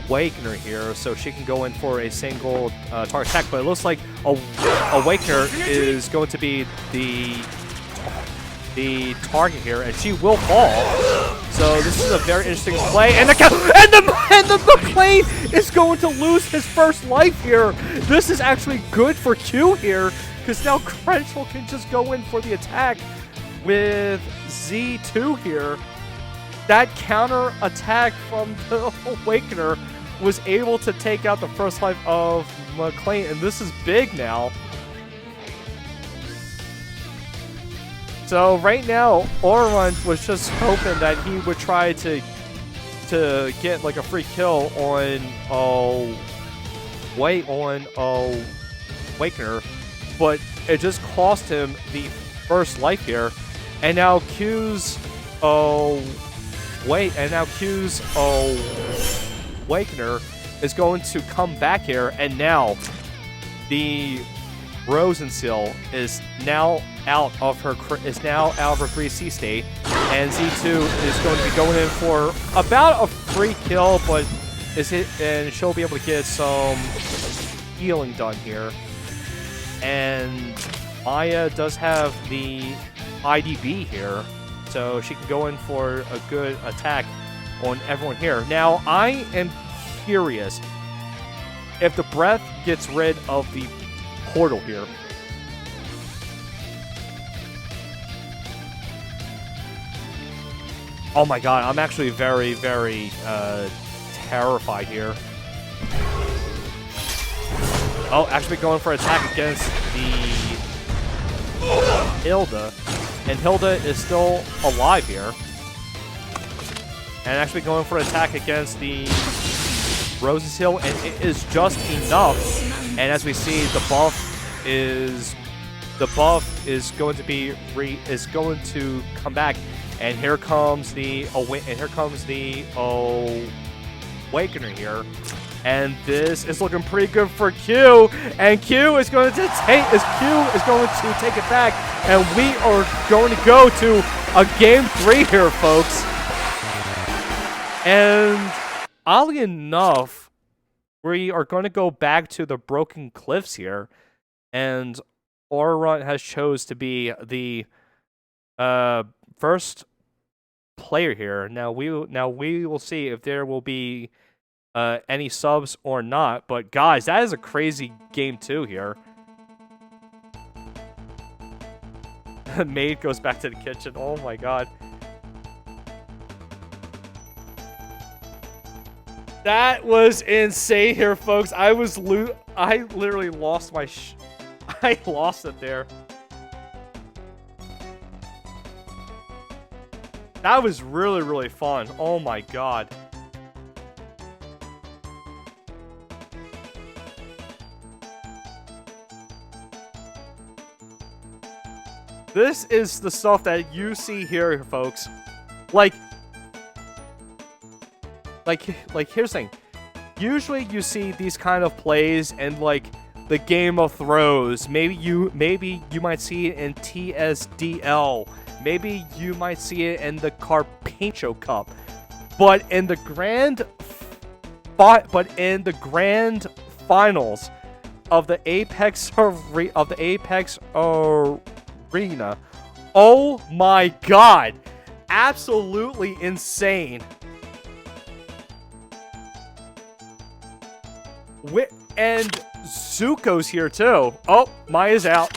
Awakener here, so she can go in for a single target attack, but it looks like Awakener is going to be the target here, and she will fall. So this is a very interesting play, and the McLean is going to lose his first life here. This is actually good for Q here, because now Wrenchel can just go in for the attack with Z2 here. That counter attack from the Awakener was able to take out the first life of McLean, and this is big now. So right now, Autorun was just hoping that he would try to get like a free kill on Awakener, but it just cost him the first life here. And now Q's Awakener is going to come back here, and now the Rosenstiel is now out of her 3C state, and Z2 is going to be going in for about a free kill, but and she'll be able to get some healing done here. And Maya does have the IDB here, so she can go in for a good attack on everyone here. Now, I am curious if the breath gets rid of the portal here. Oh my god, I'm actually very, very terrified here. Oh, actually going for an attack against the Hilda. And Hilda is still alive here. And actually going for an attack against the Rose's Hill, and it is just enough. And as we see, the buff is going to come back. And here comes the Awakener here. And this is looking pretty good for Q. And Q is going to take it back. And we are going to go to a game 3 here, folks. And oddly enough, we are going to go back to the Broken Cliffs here. And Autorun has chose to be the first player here. Now we will see if there will be any subs or not. But guys, that is a crazy game 2 here. Maid goes back to the kitchen. Oh my god. That was insane here, folks. I literally lost my I lost it there. That was really, really fun. Oh my god. This is the stuff that you see here, folks. Like here's the thing. Usually you see these kind of plays in like the Game of Thrones. Maybe you might see it in TSDL. Maybe you might see it in the Carpaccio Cup. But in the grand finals of the Apex Arena. Oh my god. Absolutely insane. And Zuko's here too. Oh, Maya's out.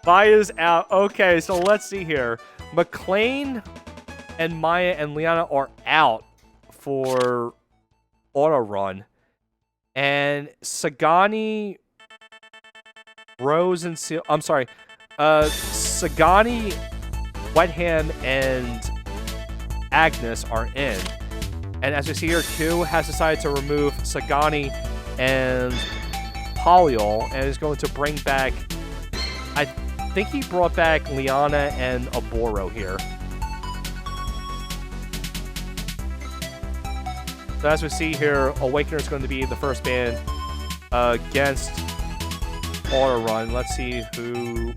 Maya's out. Okay, so let's see here. McLean and Maya and Liana are out for Autorun. And Sagani, Rose and Seal. I'm sorry. Sagani, Wetham, and Agnes are in. And as we see here, Q has decided to remove Sagani and Poliol and is going to bring back, I think he brought back Liana and Aboro here. So as we see here, Awakener is going to be the first band against Autorun. Let's see who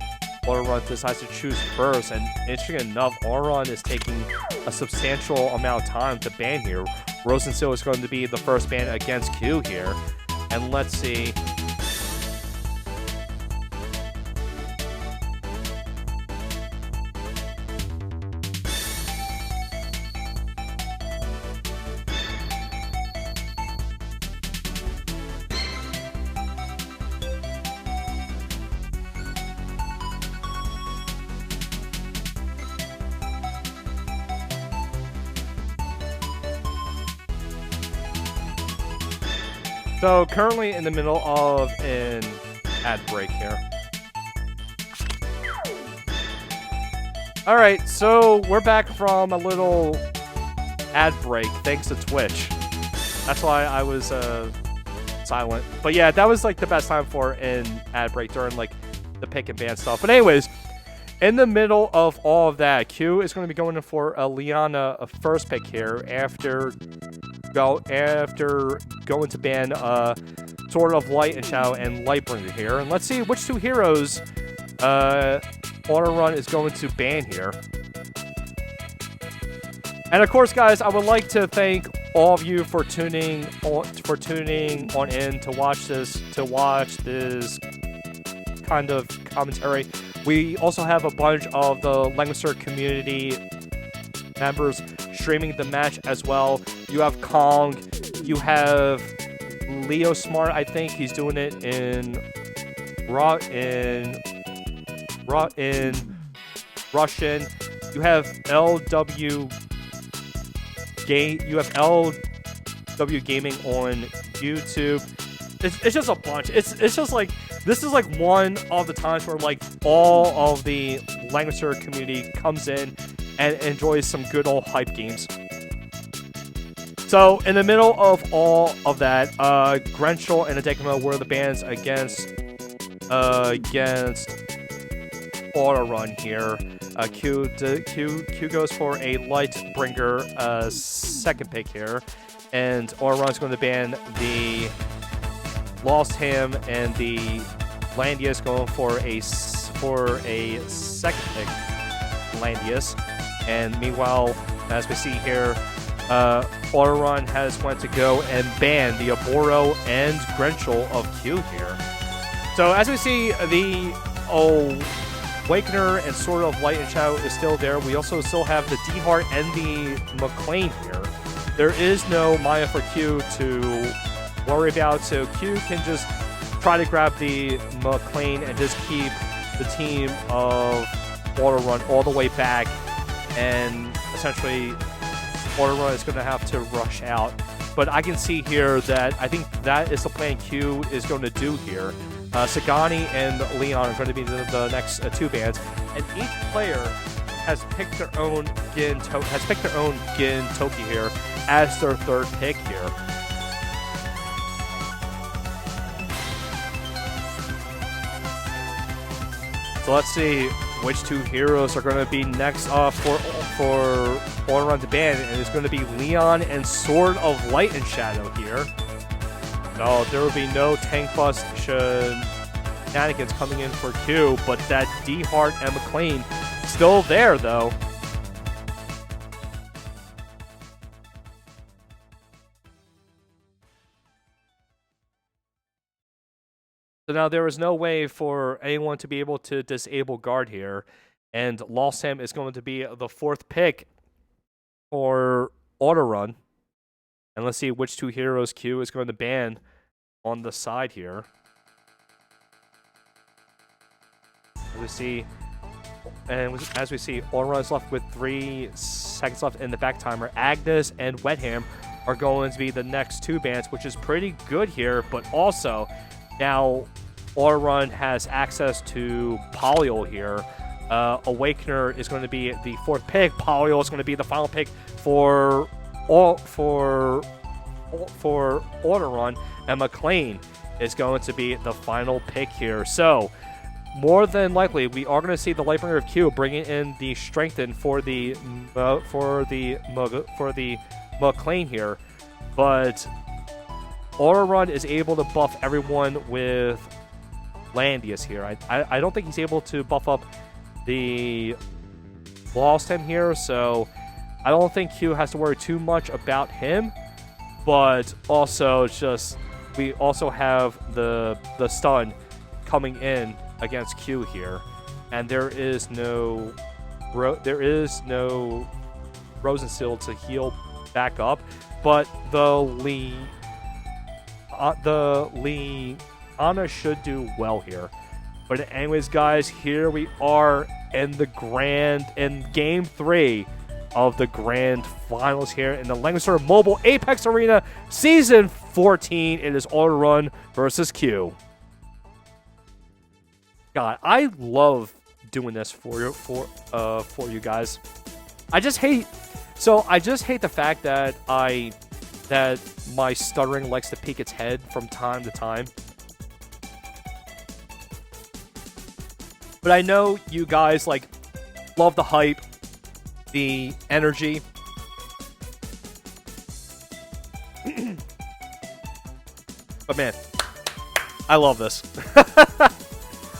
Autorun decides to choose first. And interesting enough, Autorun is taking a substantial amount of time to ban here. Rose and Seal is going to be the first ban against Q here. And let's see. So, currently in the middle of an ad break here. Alright, so we're back from a little ad break thanks to Twitch. That's why I was silent. But yeah, that was like the best time for an ad break during like the pick and ban stuff. But anyways, in the middle of all of that, Q is going to be going in for a Liana first pick here after going to ban Sword of Light and Shadow and Lightbringer here. And let's see which two heroes Autorun is going to ban here. And of course, guys, I would like to thank all of you for tuning on in to watch this kind of commentary. We also have a bunch of the Langrisser community members streaming the match as well. You have Kong, you have Leo Smart, I think he's doing it in Russian. You have LW Gaming on YouTube. it's just a bunch. It's just like, this is like one of the times where like all of the Langrisser community comes in and enjoys some good old hype games. So in the middle of all of that, Grenchel and Adekima were the bands against Autorun here. Q goes for a Lightbringer second pick here, and Autorun's going to ban the Lost Him, and the Landius going for a second pick Landius. And meanwhile, as we see here, Autorun has went to go and ban the Aboro and Grenchel of Q here. So as we see, the Awakener and Sword of Light and Shadow is still there. We also still have the D-Heart and the McLean here. There is no Maya for Q to worry about, so Q can just try to grab the McLean and just keep the team of Autorun all the way back, and essentially Autorun is going to have to rush out. But I can see here that I think that is the plan Q is going to do here. Sagani and Leon are going to be the next two bands, and each player has picked their own Gin Toki here as their third pick here. So let's see which two heroes are going to be next up for Autorun to ban, and it's going to be Leon and Sword of Light and Shadow here. No, there will be no tank bust shenanigans coming in for Q, but that D-Heart and McLean still there though. So now there is no way for anyone to be able to disable guard here, and Lost Him is going to be the fourth pick for Autorun. And let's see which two heroes Q is going to ban on the side here. As we see, Autorun is left with 3 seconds left in the back timer. Agnes and Wetham are going to be the next two bans, which is pretty good here, but also now Autorun has access to Polyol here. Awakener is going to be the fourth pick. Polyol is going to be the final pick for Autorun, and McLean is going to be the final pick here. So more than likely, we are going to see the Lightbringer of Q bringing in the Strengthen for the McLean here, but Autorun is able to buff everyone with Landius here. I don't think he's able to buff up the Lost Him here, so I don't think Q has to worry too much about him. But also, it's just we also have the stun coming in against Q here, and there is no Rosensteel to heal back up, but the Liana should do well here. But anyways, guys, here we are in game 3 of the grand finals here in the Langrisser Mobile Apex Arena Season 14. It is Autorun versus Q. God, I love doing this for you guys. I just hate the fact that my stuttering likes to peek its head from time to time. But I know you guys love the hype, the energy. But man, I love this.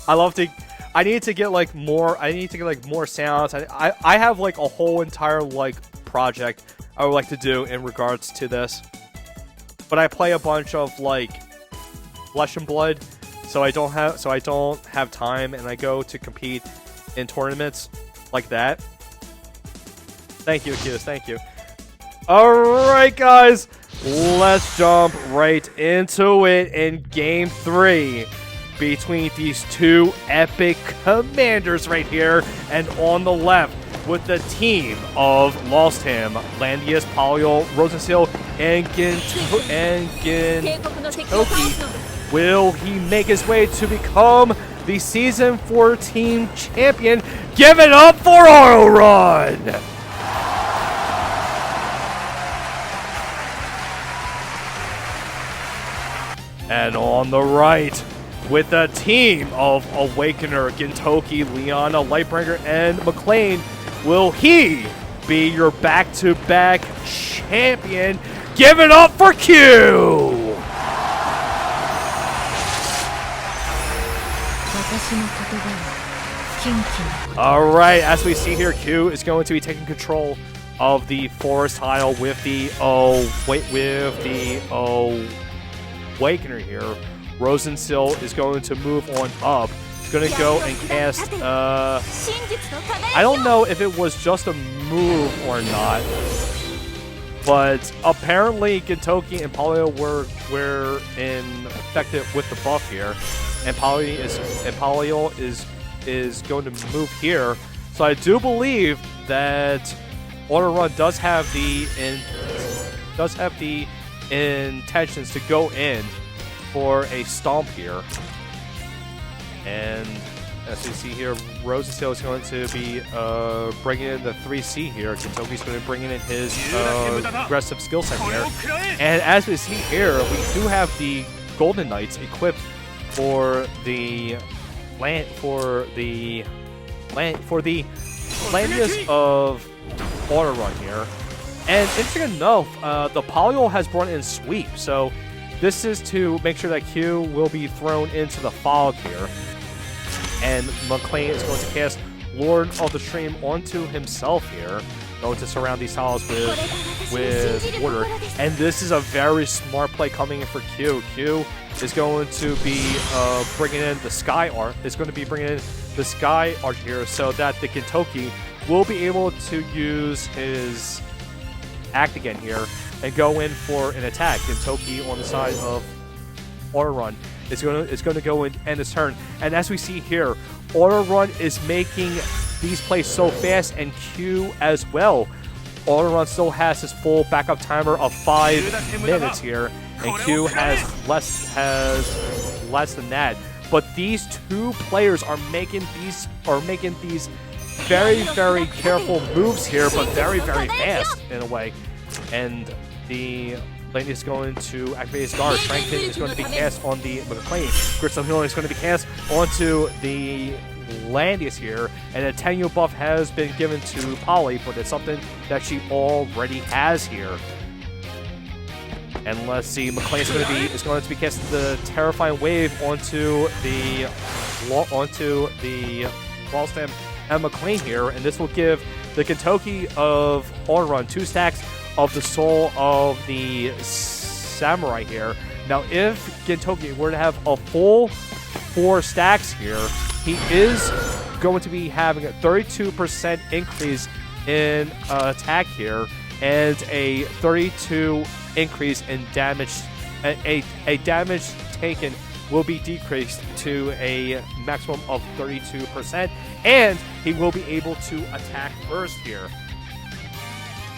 I need to get more sounds. I have a whole entire project I would like to do in regards to this. But I play a bunch of Flesh and Blood, so I don't have time, and I go to compete in tournaments like that. Thank you, Akitas, thank you. Alright, guys, let's jump right into it in game 3 between these two epic commanders right here. And on the left, with the team of Lost Him, Landius, Polyol, Rosensteel, And Gintoki, will he make his way to become the Season 14 champion? Give it up for Autorun! And on the right, with a team of Awakener, Gintoki, Liana, Lightbringer, and McLean, will he be your back-to-back champion? Give it up for Q! Alright, as we see here, Q is going to be taking control of the forest tile with the Awakener here. Rosensill is going to move on up. He's going to go and cast, I don't know if it was just a move or not, but apparently Gintoki and Palio were infected with the buff here, and Palio is going to move here. So I do believe that Autorun does have the intentions to go in for a stomp here. And as we see here, Rosensill is going to be bringing in the 3C here. Gintoki's going to bring in his aggressive skill set here. And as we see here, we do have the Golden Knights equipped for the Landius of Autorun here. And interesting enough, the Palio has brought in Sweep, so this is to make sure that Q will be thrown into the fog here. And McLean is going to cast Lord of the Stream onto himself here, going to surround these tiles with water. And this is a very smart play coming in for Q. Q is going to be bringing in the Sky Art. It's going to be bringing in the Sky Art here, so that the Gintoki will be able to use his act again here and go in for an attack. Gintoki on the side of Autorun is going to go and end his turn. And as we see here, Autorun is making these plays so fast, and Q as well. Autorun still has his full backup timer of 5 minutes here, and Q has less than that. But these two players are making these very, very careful moves here, but very, very fast in a way. And the Lane is going to activate his guard. Strengthen is going to be cast on the McLean. Crystal Healing is going to be cast onto the Landius here. And a 10-year buff has been given to Polly, but it's something that she already has here. And let's see, McLean is going to be casting the Terrifying Wave onto the Wallstem and McLean here, and this will give the Gintoki of Autorun 2 stacks of the Soul of the Samurai here. Now, if Gintoki were to have a full 4 stacks here, he is going to be having a 32% increase in attack here, and a 32 increase in damage. A damage taken will be decreased to a maximum of 32%, and he will be able to attack first here.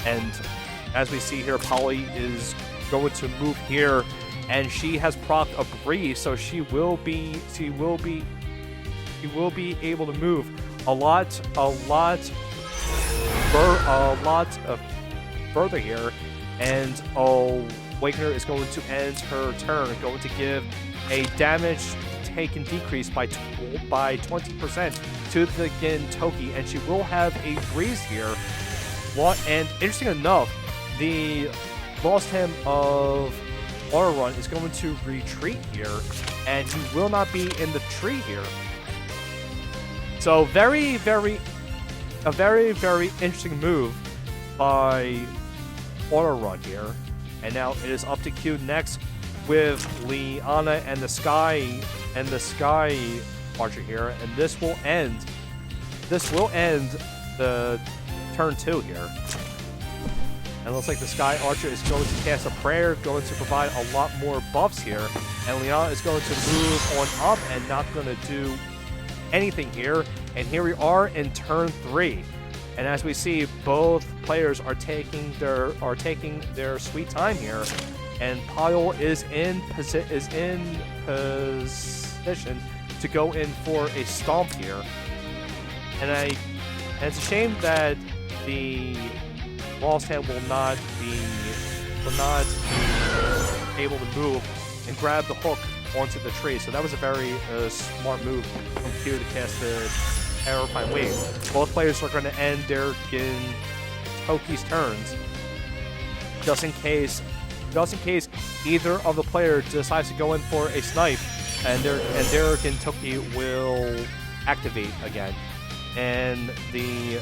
And as we see here, Polly is going to move here, and she has procced a Breeze, so she will be able to move a lot further here. And Awakener is going to end her turn, going to give a damage taken decrease by 20% to the Gintoki, and she will have a Breeze here. And interesting enough, the Lost Hymn of Autorun is going to retreat here, and he will not be in the tree here. So a very, very interesting move by Autorun here. And now it is up to Q next with Liana and the Sky Archer here, and this will end the turn 2 here. And it looks like the Sky Archer is going to cast a prayer, going to provide a lot more buffs here, and Liana is going to move on up and not going to do anything here. And here we are in turn 3. And as we see, both players are taking their sweet time here, and Pyle is in position to go in for a stomp here. And it's a shame that the Lost Hand will not be able to move and grab the hook onto the tree. So that was a very smart move from Q to cast the Terrifying Wave. Both players are going to end their Gintoki's turns, just in case either of the players decides to go in for a snipe, and their Gintoki will activate again, and the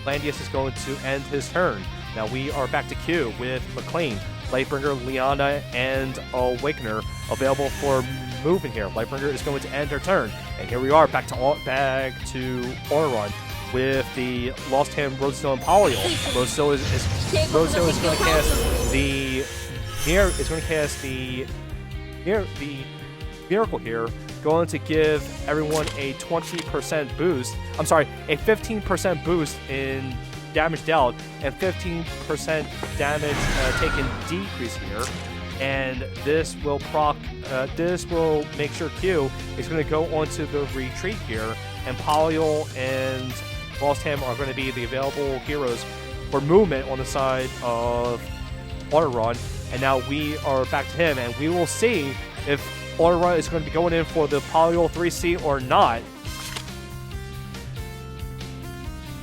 Landius is going to end his turn. Now we are back to Q with McLean, Lightbringer, Liana, and Awakener available for movement here. Lightbringer is going to end her turn, and here we are back to Autorun with the Lost Hand, Roadstone, and Polio. Roadstone is going to cast the Miracle here, going to give everyone a 20% boost. I'm sorry, a 15% boost in damage dealt and 15% damage taken decrease here. And this will make sure Q is going to go onto the retreat here, and Polio and Lost Hand are going to be the available heroes for movement on the side of Autorun. And now we are back to him, and we will see if Autorun is going to be going in for the Polio 3C or not.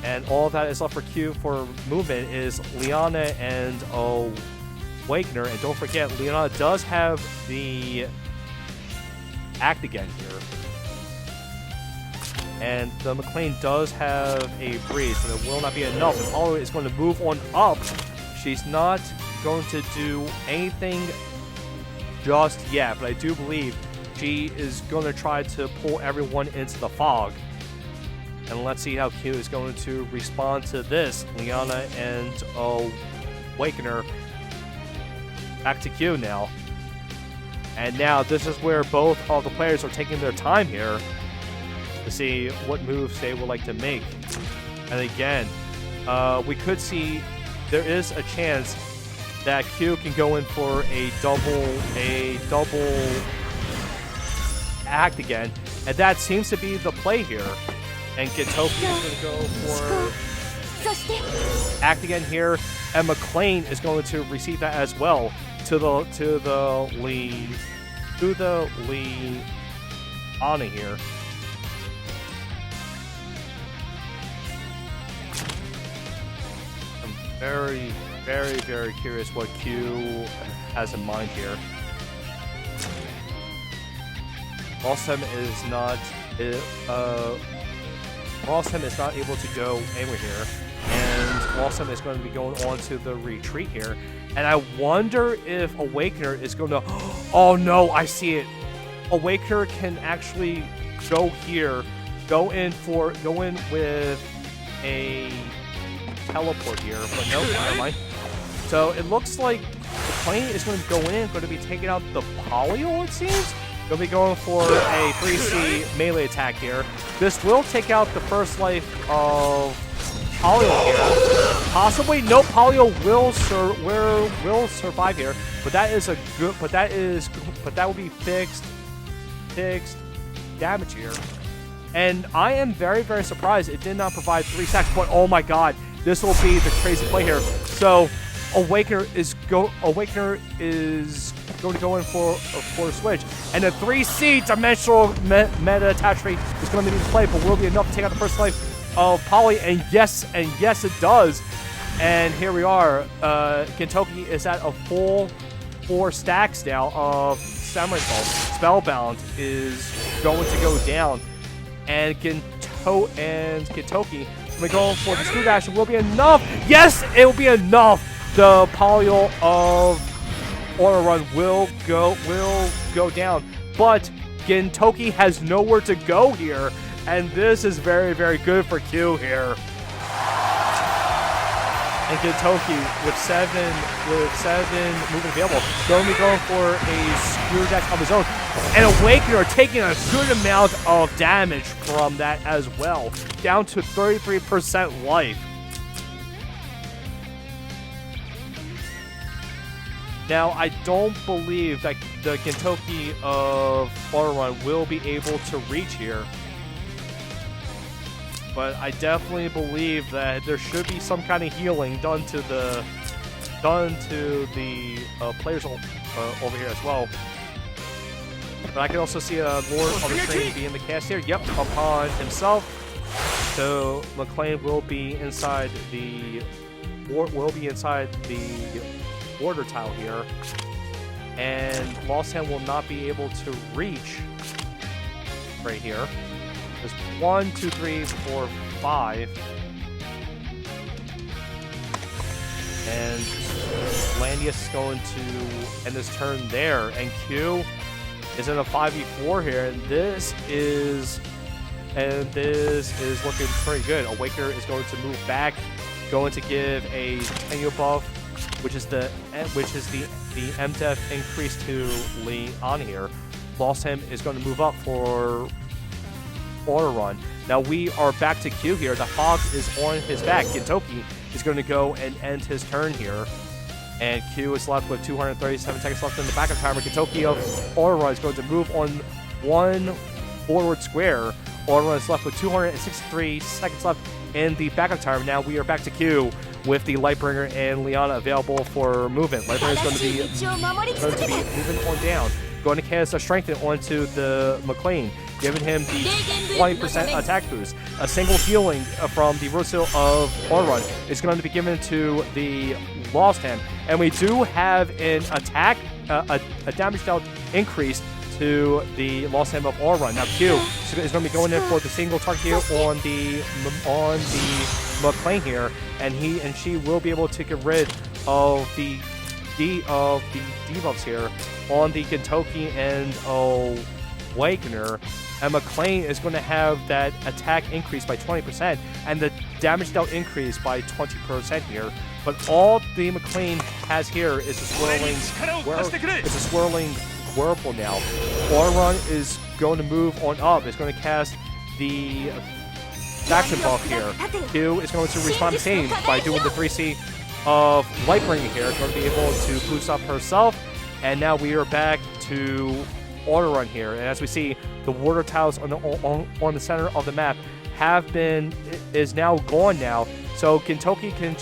And all that is left for Q for movement is Liana and Awakener. And don't forget, Liana does have the Act Again here. And the McLean does have a Breeze, but it will not be enough. And Polio is going to move on up. She's not going to do anything just yet, but I do believe she is going to try to pull everyone into the fog. And let's see how Q is going to respond to this. Liana and Awakener back to Q now. And now this is where both of the players are taking their time here to see what moves they would like to make. And again, we could see there is a chance that Q can go in for a double Act Again, and that seems to be the play here. And Gintoki is going to go for Act Again here, and McLean is going to receive that as well to the Liana here. I'm very, very, very curious what Q has in mind here. Walsam is not able to go anywhere here, and Walsam is going to be going on to the retreat here. And I wonder if Awakener is going to... Oh no, I see it. Awakener can actually go here, go in with a teleport here, but no, never mind. So it looks like the plane is going to go in, going to be taking out the Polio, it seems. Going to be going for a 3C melee attack here. This will take out the first life of Polio here. Possibly, no, Polio will survive here, but that is a good, but that will be fixed damage here. And I am very, very surprised it did not provide 3 stacks, but oh my god, this will be the crazy play here. So Awakener is going to go in for a switch, and a 3C dimensional meta attach rate is going to be the play, but will be enough to take out the first life of Polly, and yes it does. And here we are. Gintoki is at a full 4 stacks now of Samurai Soul. Spellbound is going to go down, and Gintoki is going for the Screw Dash. Will be enough. Yes, it will be enough. The Polio of Autorun will go down, but Gintoki has nowhere to go here, and this is very, very good for Q here. And Gintoki with seven movement available, going to be going for a Screw Dash of his own, and Awakener taking a good amount of damage from that as well, down to 33% life. Now, I don't believe that the Gintoki of Autorun will be able to reach here. But I definitely believe that there should be some kind of healing done to the players over here as well. But I can also see a Lord on the screen being the cast here. Yep, upon himself. So McLean will be inside the border tile here, and Lost Hand will not be able to reach right here. There's 1, 2, 3, 4, 5, and Landius is going to end this turn there, and Q is in a 5v4 here, and this is looking pretty good. Awakener is going to move back, going to give a Tenyo buff, which is the MDef increase to Leon here. Lost Him is going to move up for Autorun. Now we are back to Q here. The fog is on his back. Gintoki is going to go and end his turn here. And Q is left with 237 seconds left in the backup timer. Gintoki of Autorun is going to move on one forward square. Autorun is left with 263 seconds left in the backup timer. Now we are back to Q with the Lightbringer and Liana available for movement. Lightbringer is going to be moving on down. Going to cast a Strengthen onto the McLean, giving him the 20% attack boost. A single healing from the Roadster of Autorun is going to be given to the Lost Hand. And we do have an attack, a damage dealt increase to the Lost Hand of Autorun. Now Q is going to be going in for the single target here on the McLean here, and he and she will be able to get rid of the debuffs here on the Gintoki and Awakener, and McLean is going to have that attack increase by 20% and the damage dealt increase by 20% here. But all the McLean has here is a swirling whirlpool now. Autorun is going to move on up. It's going to cast the faction buff here. Q is going to respond the same by doing the 3C of Lightbringer here. It's going to be able to boost up herself. And now we are back to Autorun here. And as we see, the water tiles on the center of the map is now gone now. So Gintoki can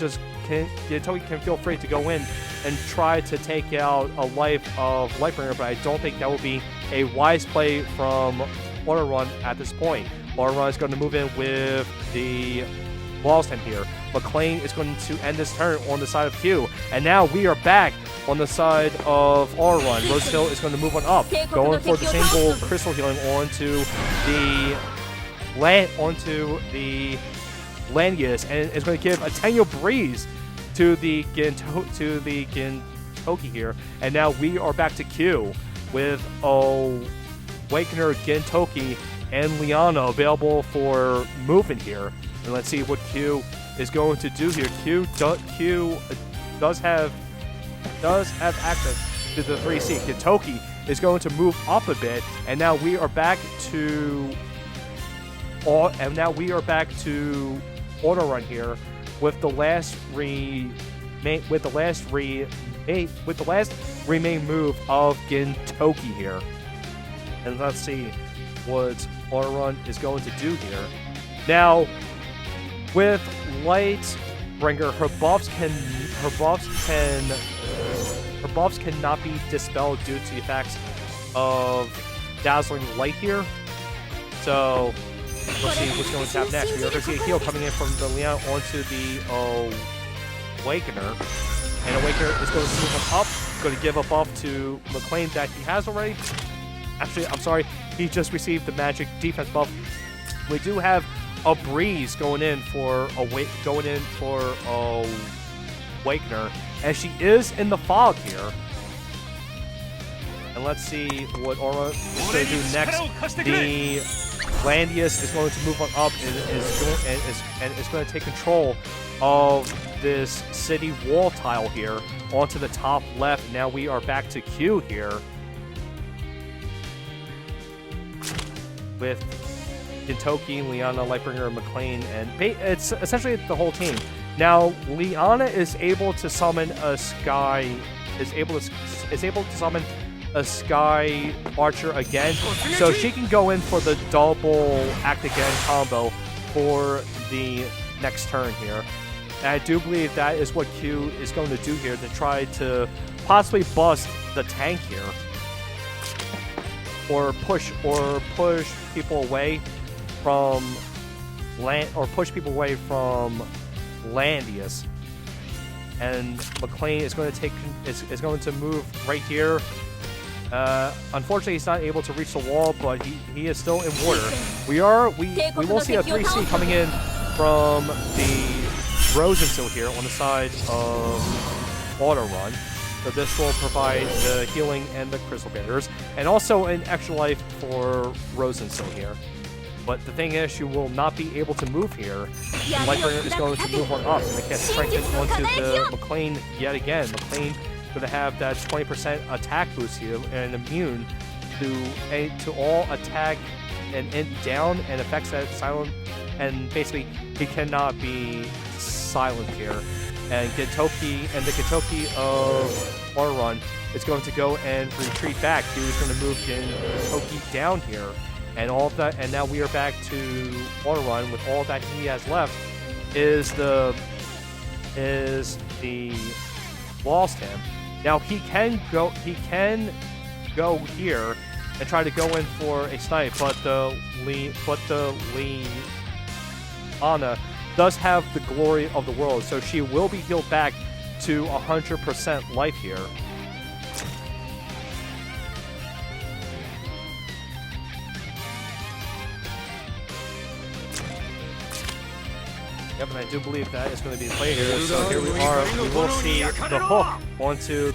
feel free to go in and try to take out a life of Lightbringer, but I don't think that will be a wise play from Autorun at this point. Autorun is going to move in with the Lost Him here. McLean is going to end this turn on the side of Q. And now we are back on the side of Autorun. Rosehill is going to move on up, going for the single crystal healing onto the Landius, and is going to give a Tenyo Breeze to the Gintoki here. And now we are back to Q with Awakener, Gintoki, and Liana available for movement here. And let's see what Q is going to do here. Q does have access to the 3C. Gintoki is going to move up a bit, and now we are back to Autorun here with the last remain move of Gintoki here. And let's see what Autorun is going to do here. Now, with Lightbringer, her buffs cannot be dispelled due to the effects of Dazzling Light here. So let's see what's going to happen next. We are going to see a heal coming in from the Leon onto the Awakener. And Awakener is going to move him up, going to give a buff to McLean that he has already. Actually, I'm sorry, he just received the magic defense buff. We do have a Breeze going in for Awakener, and she is in the fog here. And let's see what Aura is going to do next. The Landius is going to move on up and is going to take control of this city wall tile here onto the top left. Now we are back to Q here with Gintoki, Liana, Lightbringer, McLean, and it's essentially the whole team. Now, Liana is able to summon a Sky is able to summon a Sky Archer again, so she can go in for the double act again combo for the next turn here. And I do believe that is what Q is going to do here to try to possibly bust the tank here, or push people away from Landius. And McLean is going to move right here. Unfortunately, he's not able to reach the wall, but he is still in water. We will see a 3C coming in from the Rosensil here on the side of Autorun. So this will provide the healing and the crystal barriers, and also an extra life for Rosensil here. But the thing is, you will not be able to move here. Lightbringer is going to move on up, and they can't strengthen onto the McLean yet again. McLean going to have that 20% attack boost here and immune to all attack and down and effects that silent, and basically he cannot be silent here. And Gintoki and the Gintoki of Autorun is going to go and retreat back. He was going to move Gintoki down here, and all of that. And now we are back to Autorun with all that he has left is the Lost Him. Now he can go here and try to go in for a snipe, but the Liana does have the glory of the world, so she will be healed back to 100% life here. Yep, and I do believe that is going to be played here. So here we are. We will see the hook onto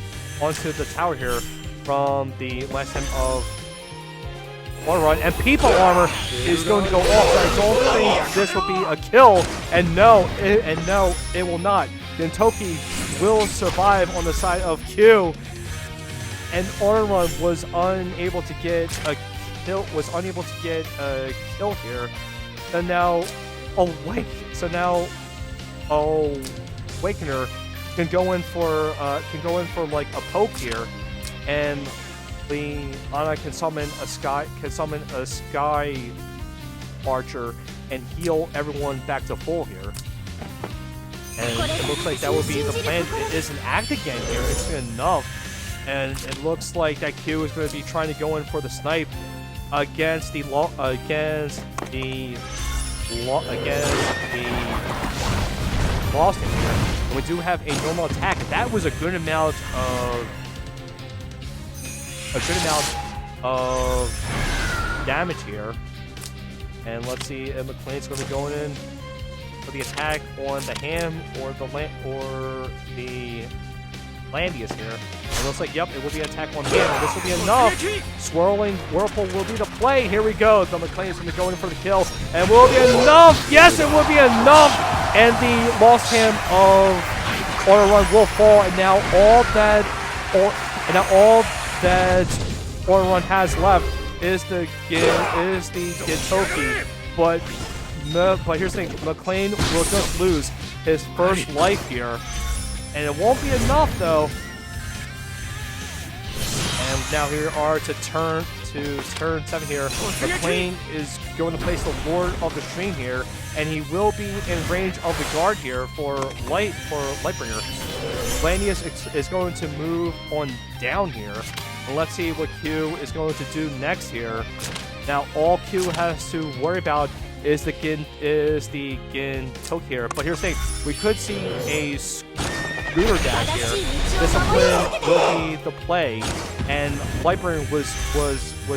the tower here from the last time of Autorun, and People Armor is going to go off. I don't think this will be a kill, and no, it will not. Gintoki will survive on the side of Q, and Autorun was unable to get a kill here. And now, Awakener can go in for like a poke here, and Liana can summon a Sky Archer and heal everyone back to full here. And it looks like that will be the plan. It is an act again here. It's enough, and it looks like that Q is going to be trying to go in for the snipe against the Lost Him here. And we do have a normal attack. That was a good amount of damage here. And let's see if McLean's going to go in for the attack on the Ham or the Landius here. And it looks like, yep, it will be an attack on Ham. And this will be enough. Swirling Whirlpool will be the play. Here we go. The McLean is going to go in for the kill. And will it be enough? Yes, it will be enough. And the Lost Ham of Autorun will fall. And now all that Autorun has left is the Gintoki. But here's the thing, McLean will just lose his first life here. And it won't be enough though. And now here are to turn 7 here. McLean is going to place the Lord of the Stream here, and he will be in range of the guard here for Lightbringer. Landius is going to move on down here. And let's see what Q is going to do next here. Now all Q has to worry about is the Gintoki here. But here's the thing, we could see a scooter dash here. Discipline will be the play, and Lightbringer was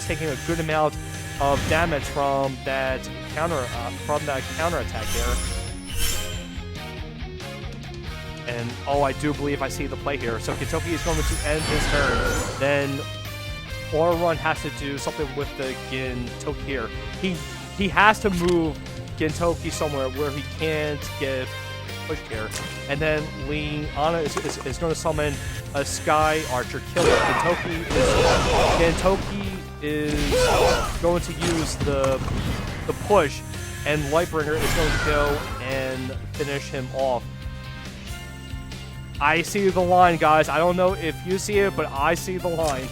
taking a good amount of damage from that counter attack here. And I do believe I see the play here. So Gintoki is going to end his turn. Then Autorun has to do something with the Gintoki here. He has to move Gintoki somewhere where he can't get pushed here. And then Liana is going to summon a Sky Archer killer. Gintoki is going to use the push, and Lightbringer is going to go and finish him off. I see the line, guys. I don't know if you see it, but I see the line.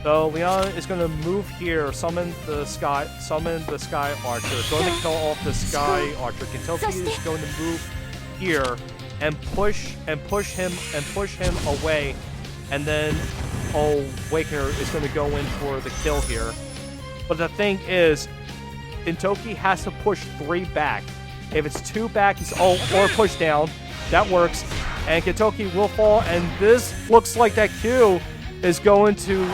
So Leon is going to move here, summon the sky archer. It's going to kill off the sky archer. Kentucky is going to move here and push him away, and then Awakener is going to go in for the kill here. But the thing is, Kentucky has to push 3 back. If it's 2 back, or push down, that works. And Kentucky will fall, and this looks like that Q is going to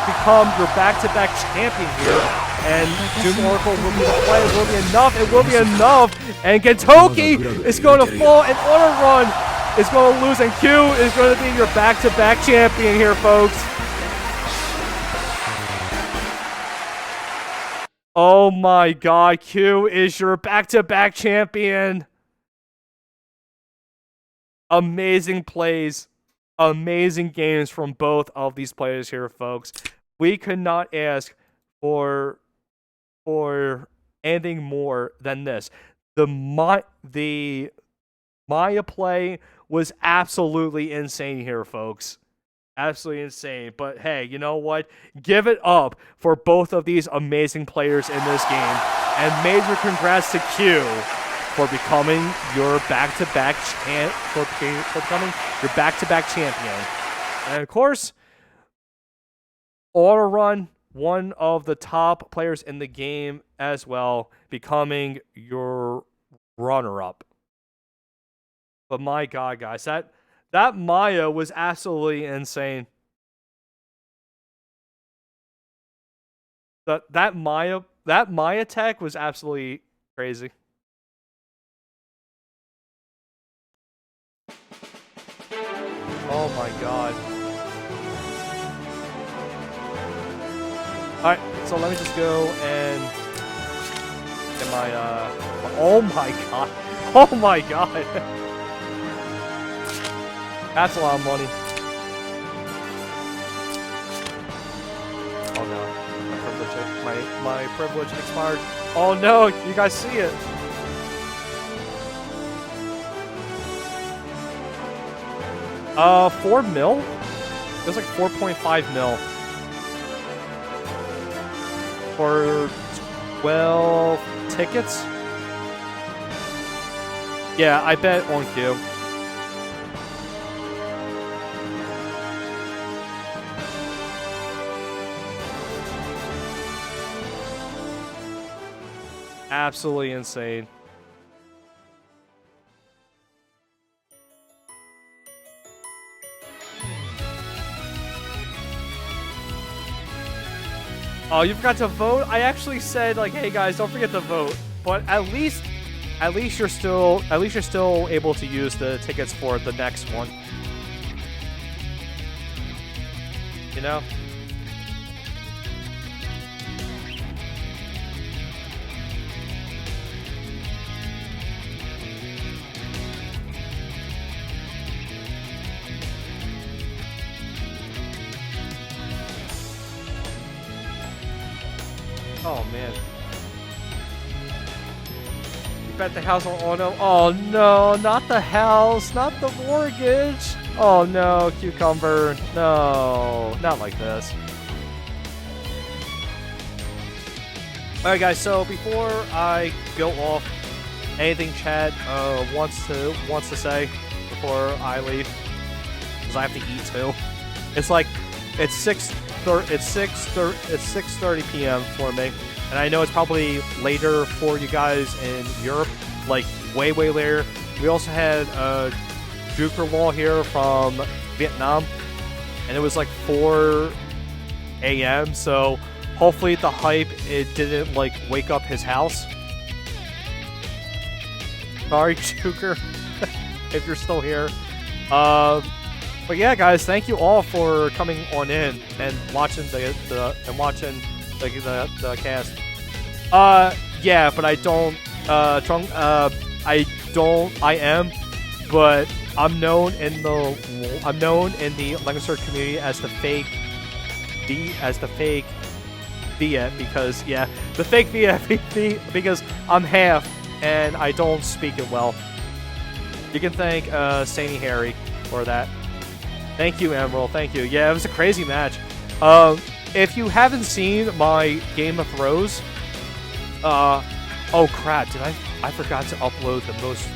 become your back-to-back champion here. And Doom Oracle will be the play. It will be enough. It will be enough. And Kentucky is going to fall, and Autorun is going to lose, and Q is going to be your back-to-back champion here, folks. Oh my god, Q is your back-to-back champion. Amazing plays, amazing games from both of these players here, folks. We could not ask for anything more than this. The Maya play was absolutely insane here, folks. Absolutely insane. But hey, you know what? Give it up for both of these amazing players in this game. And major congrats to Q for becoming your back-to-back champion. And of course, Autorun, one of the top players in the game as well, becoming your runner-up. But my god, guys, that Maya was absolutely insane. That Maya tech was absolutely crazy. Oh my god. Alright, so let me just go and get my oh my god. Oh my god. That's a lot of money. Oh no. My privilege expired. Oh no, you guys see it. $4 mil? It was like 4.5 mil. For 12 tickets? Yeah, I bet on Q. Absolutely insane. Oh, you forgot to vote? I actually said, like, hey guys, don't forget to vote. But at least you're still able to use the tickets for the next one. You know? Oh man. You bet the house on auto. Oh no, not the house, not the mortgage. Oh no, cucumber. No, not like this. Alright guys, so before I go off, anything Chad wants to say before I leave? Because I have to eat too. It's like it's 6:30 p.m. for me, and I know it's probably later for you guys in Europe, like way later. We also had Juker Law here from Vietnam, and it was like 4 a.m. So hopefully the hype didn't like wake up his house. Sorry, Juker, if you're still here. But yeah, guys, thank you all for coming on in and watching the cast. Yeah, but I don't. I am, but I'm known in the Langrisser community as the fake Via, because yeah, the fake Via because I'm half and I don't speak it well. You can thank Sainy Harry for that. Thank you, Emerald. Thank you. Yeah, it was a crazy match. If you haven't seen my Game of Throws, oh crap! I forgot to upload the most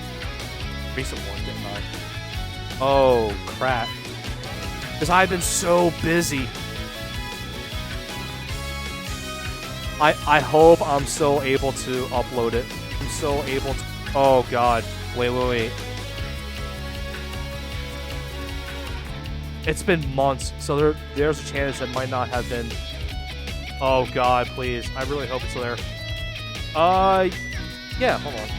recent one, didn't I? Oh crap! Because I've been so busy. I hope I'm still able to upload it. I'm still able to. Oh god! Wait. It's been months, so there's a chance it might not have been. Oh god, please! I really hope it's there. Yeah. Hold on.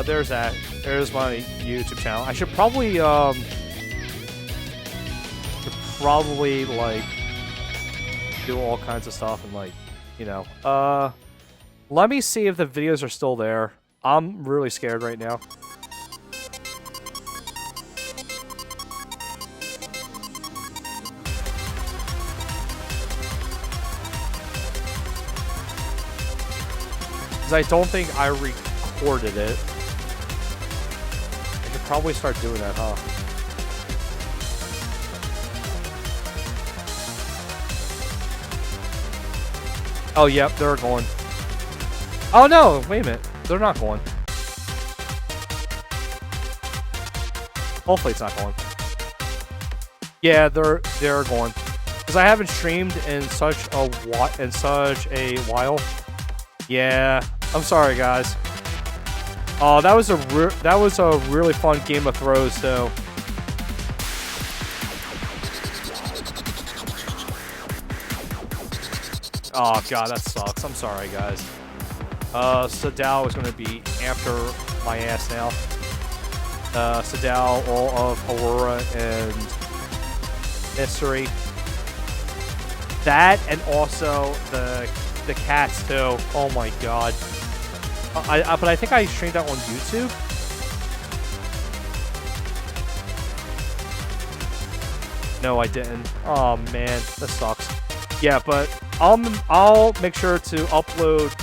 There's that. There's my YouTube channel. I should probably like do all kinds of stuff and like, you know. Let me see if the videos are still there. I'm really scared right now. Because I don't think I recorded it. I should probably start doing that, huh? Oh, yep, they're going. Oh, no, wait a minute. They're not going. Hopefully it's not going. Yeah, they're going. Because I haven't streamed in such a while. Yeah, I'm sorry, guys. Oh, that was a really fun Game of Throws, too. Oh god, that sucks. I'm sorry, guys. Sadao is going to be after my ass now. Sadao, all of Aurora and Mystery. That and also the cats too. Oh my god. But I think I streamed that on YouTube. No, I didn't. Oh man, that sucks. Yeah, but I'll make sure to upload.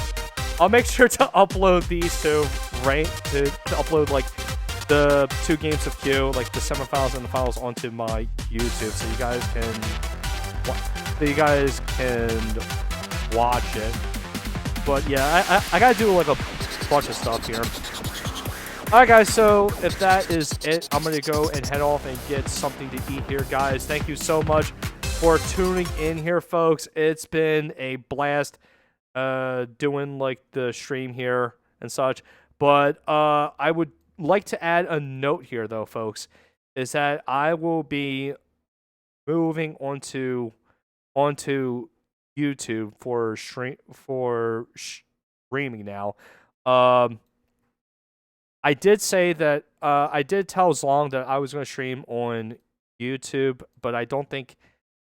I'll make sure to upload these two, right? To upload like the 2 games of Q, like the semifinals and the finals, onto my YouTube, so you guys can watch it. But yeah, I gotta do like a bunch of stuff here. Alright guys, so if that is it, I'm gonna go and head off and get something to eat here, guys. Thank you so much for tuning in here, folks. It's been a blast doing like the stream here and such. But I would like to add a note here though, folks, is that I will be moving onto YouTube for streaming now. I did say that I did tell Zlong that I was going to stream on YouTube, but I don't think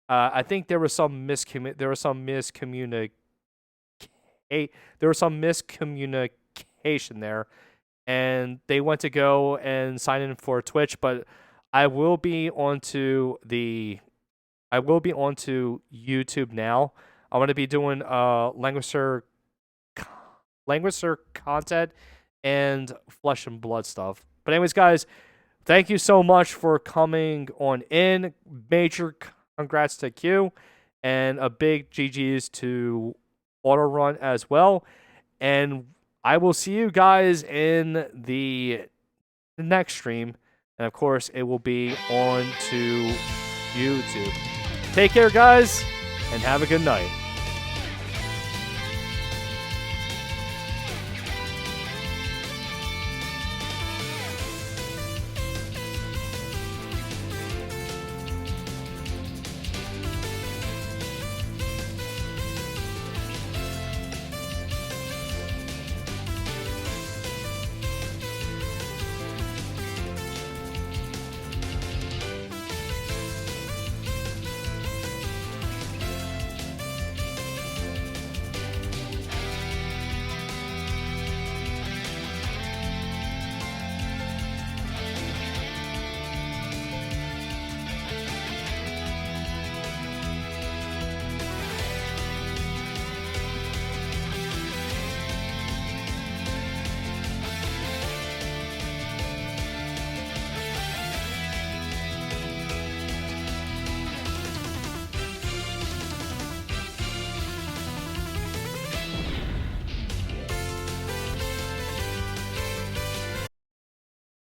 I think there was some miscommunication there, and they went to go and sign in for Twitch, but I will be onto YouTube now. I'm going to be doing Langrisser content and Flesh and Blood stuff. But anyways, guys, thank you so much for coming on in. Major congrats to Q, and a big GG's to Autorun as well. And I will see you guys in the next stream. And of course, it will be on to YouTube. Take care, guys, and have a good night.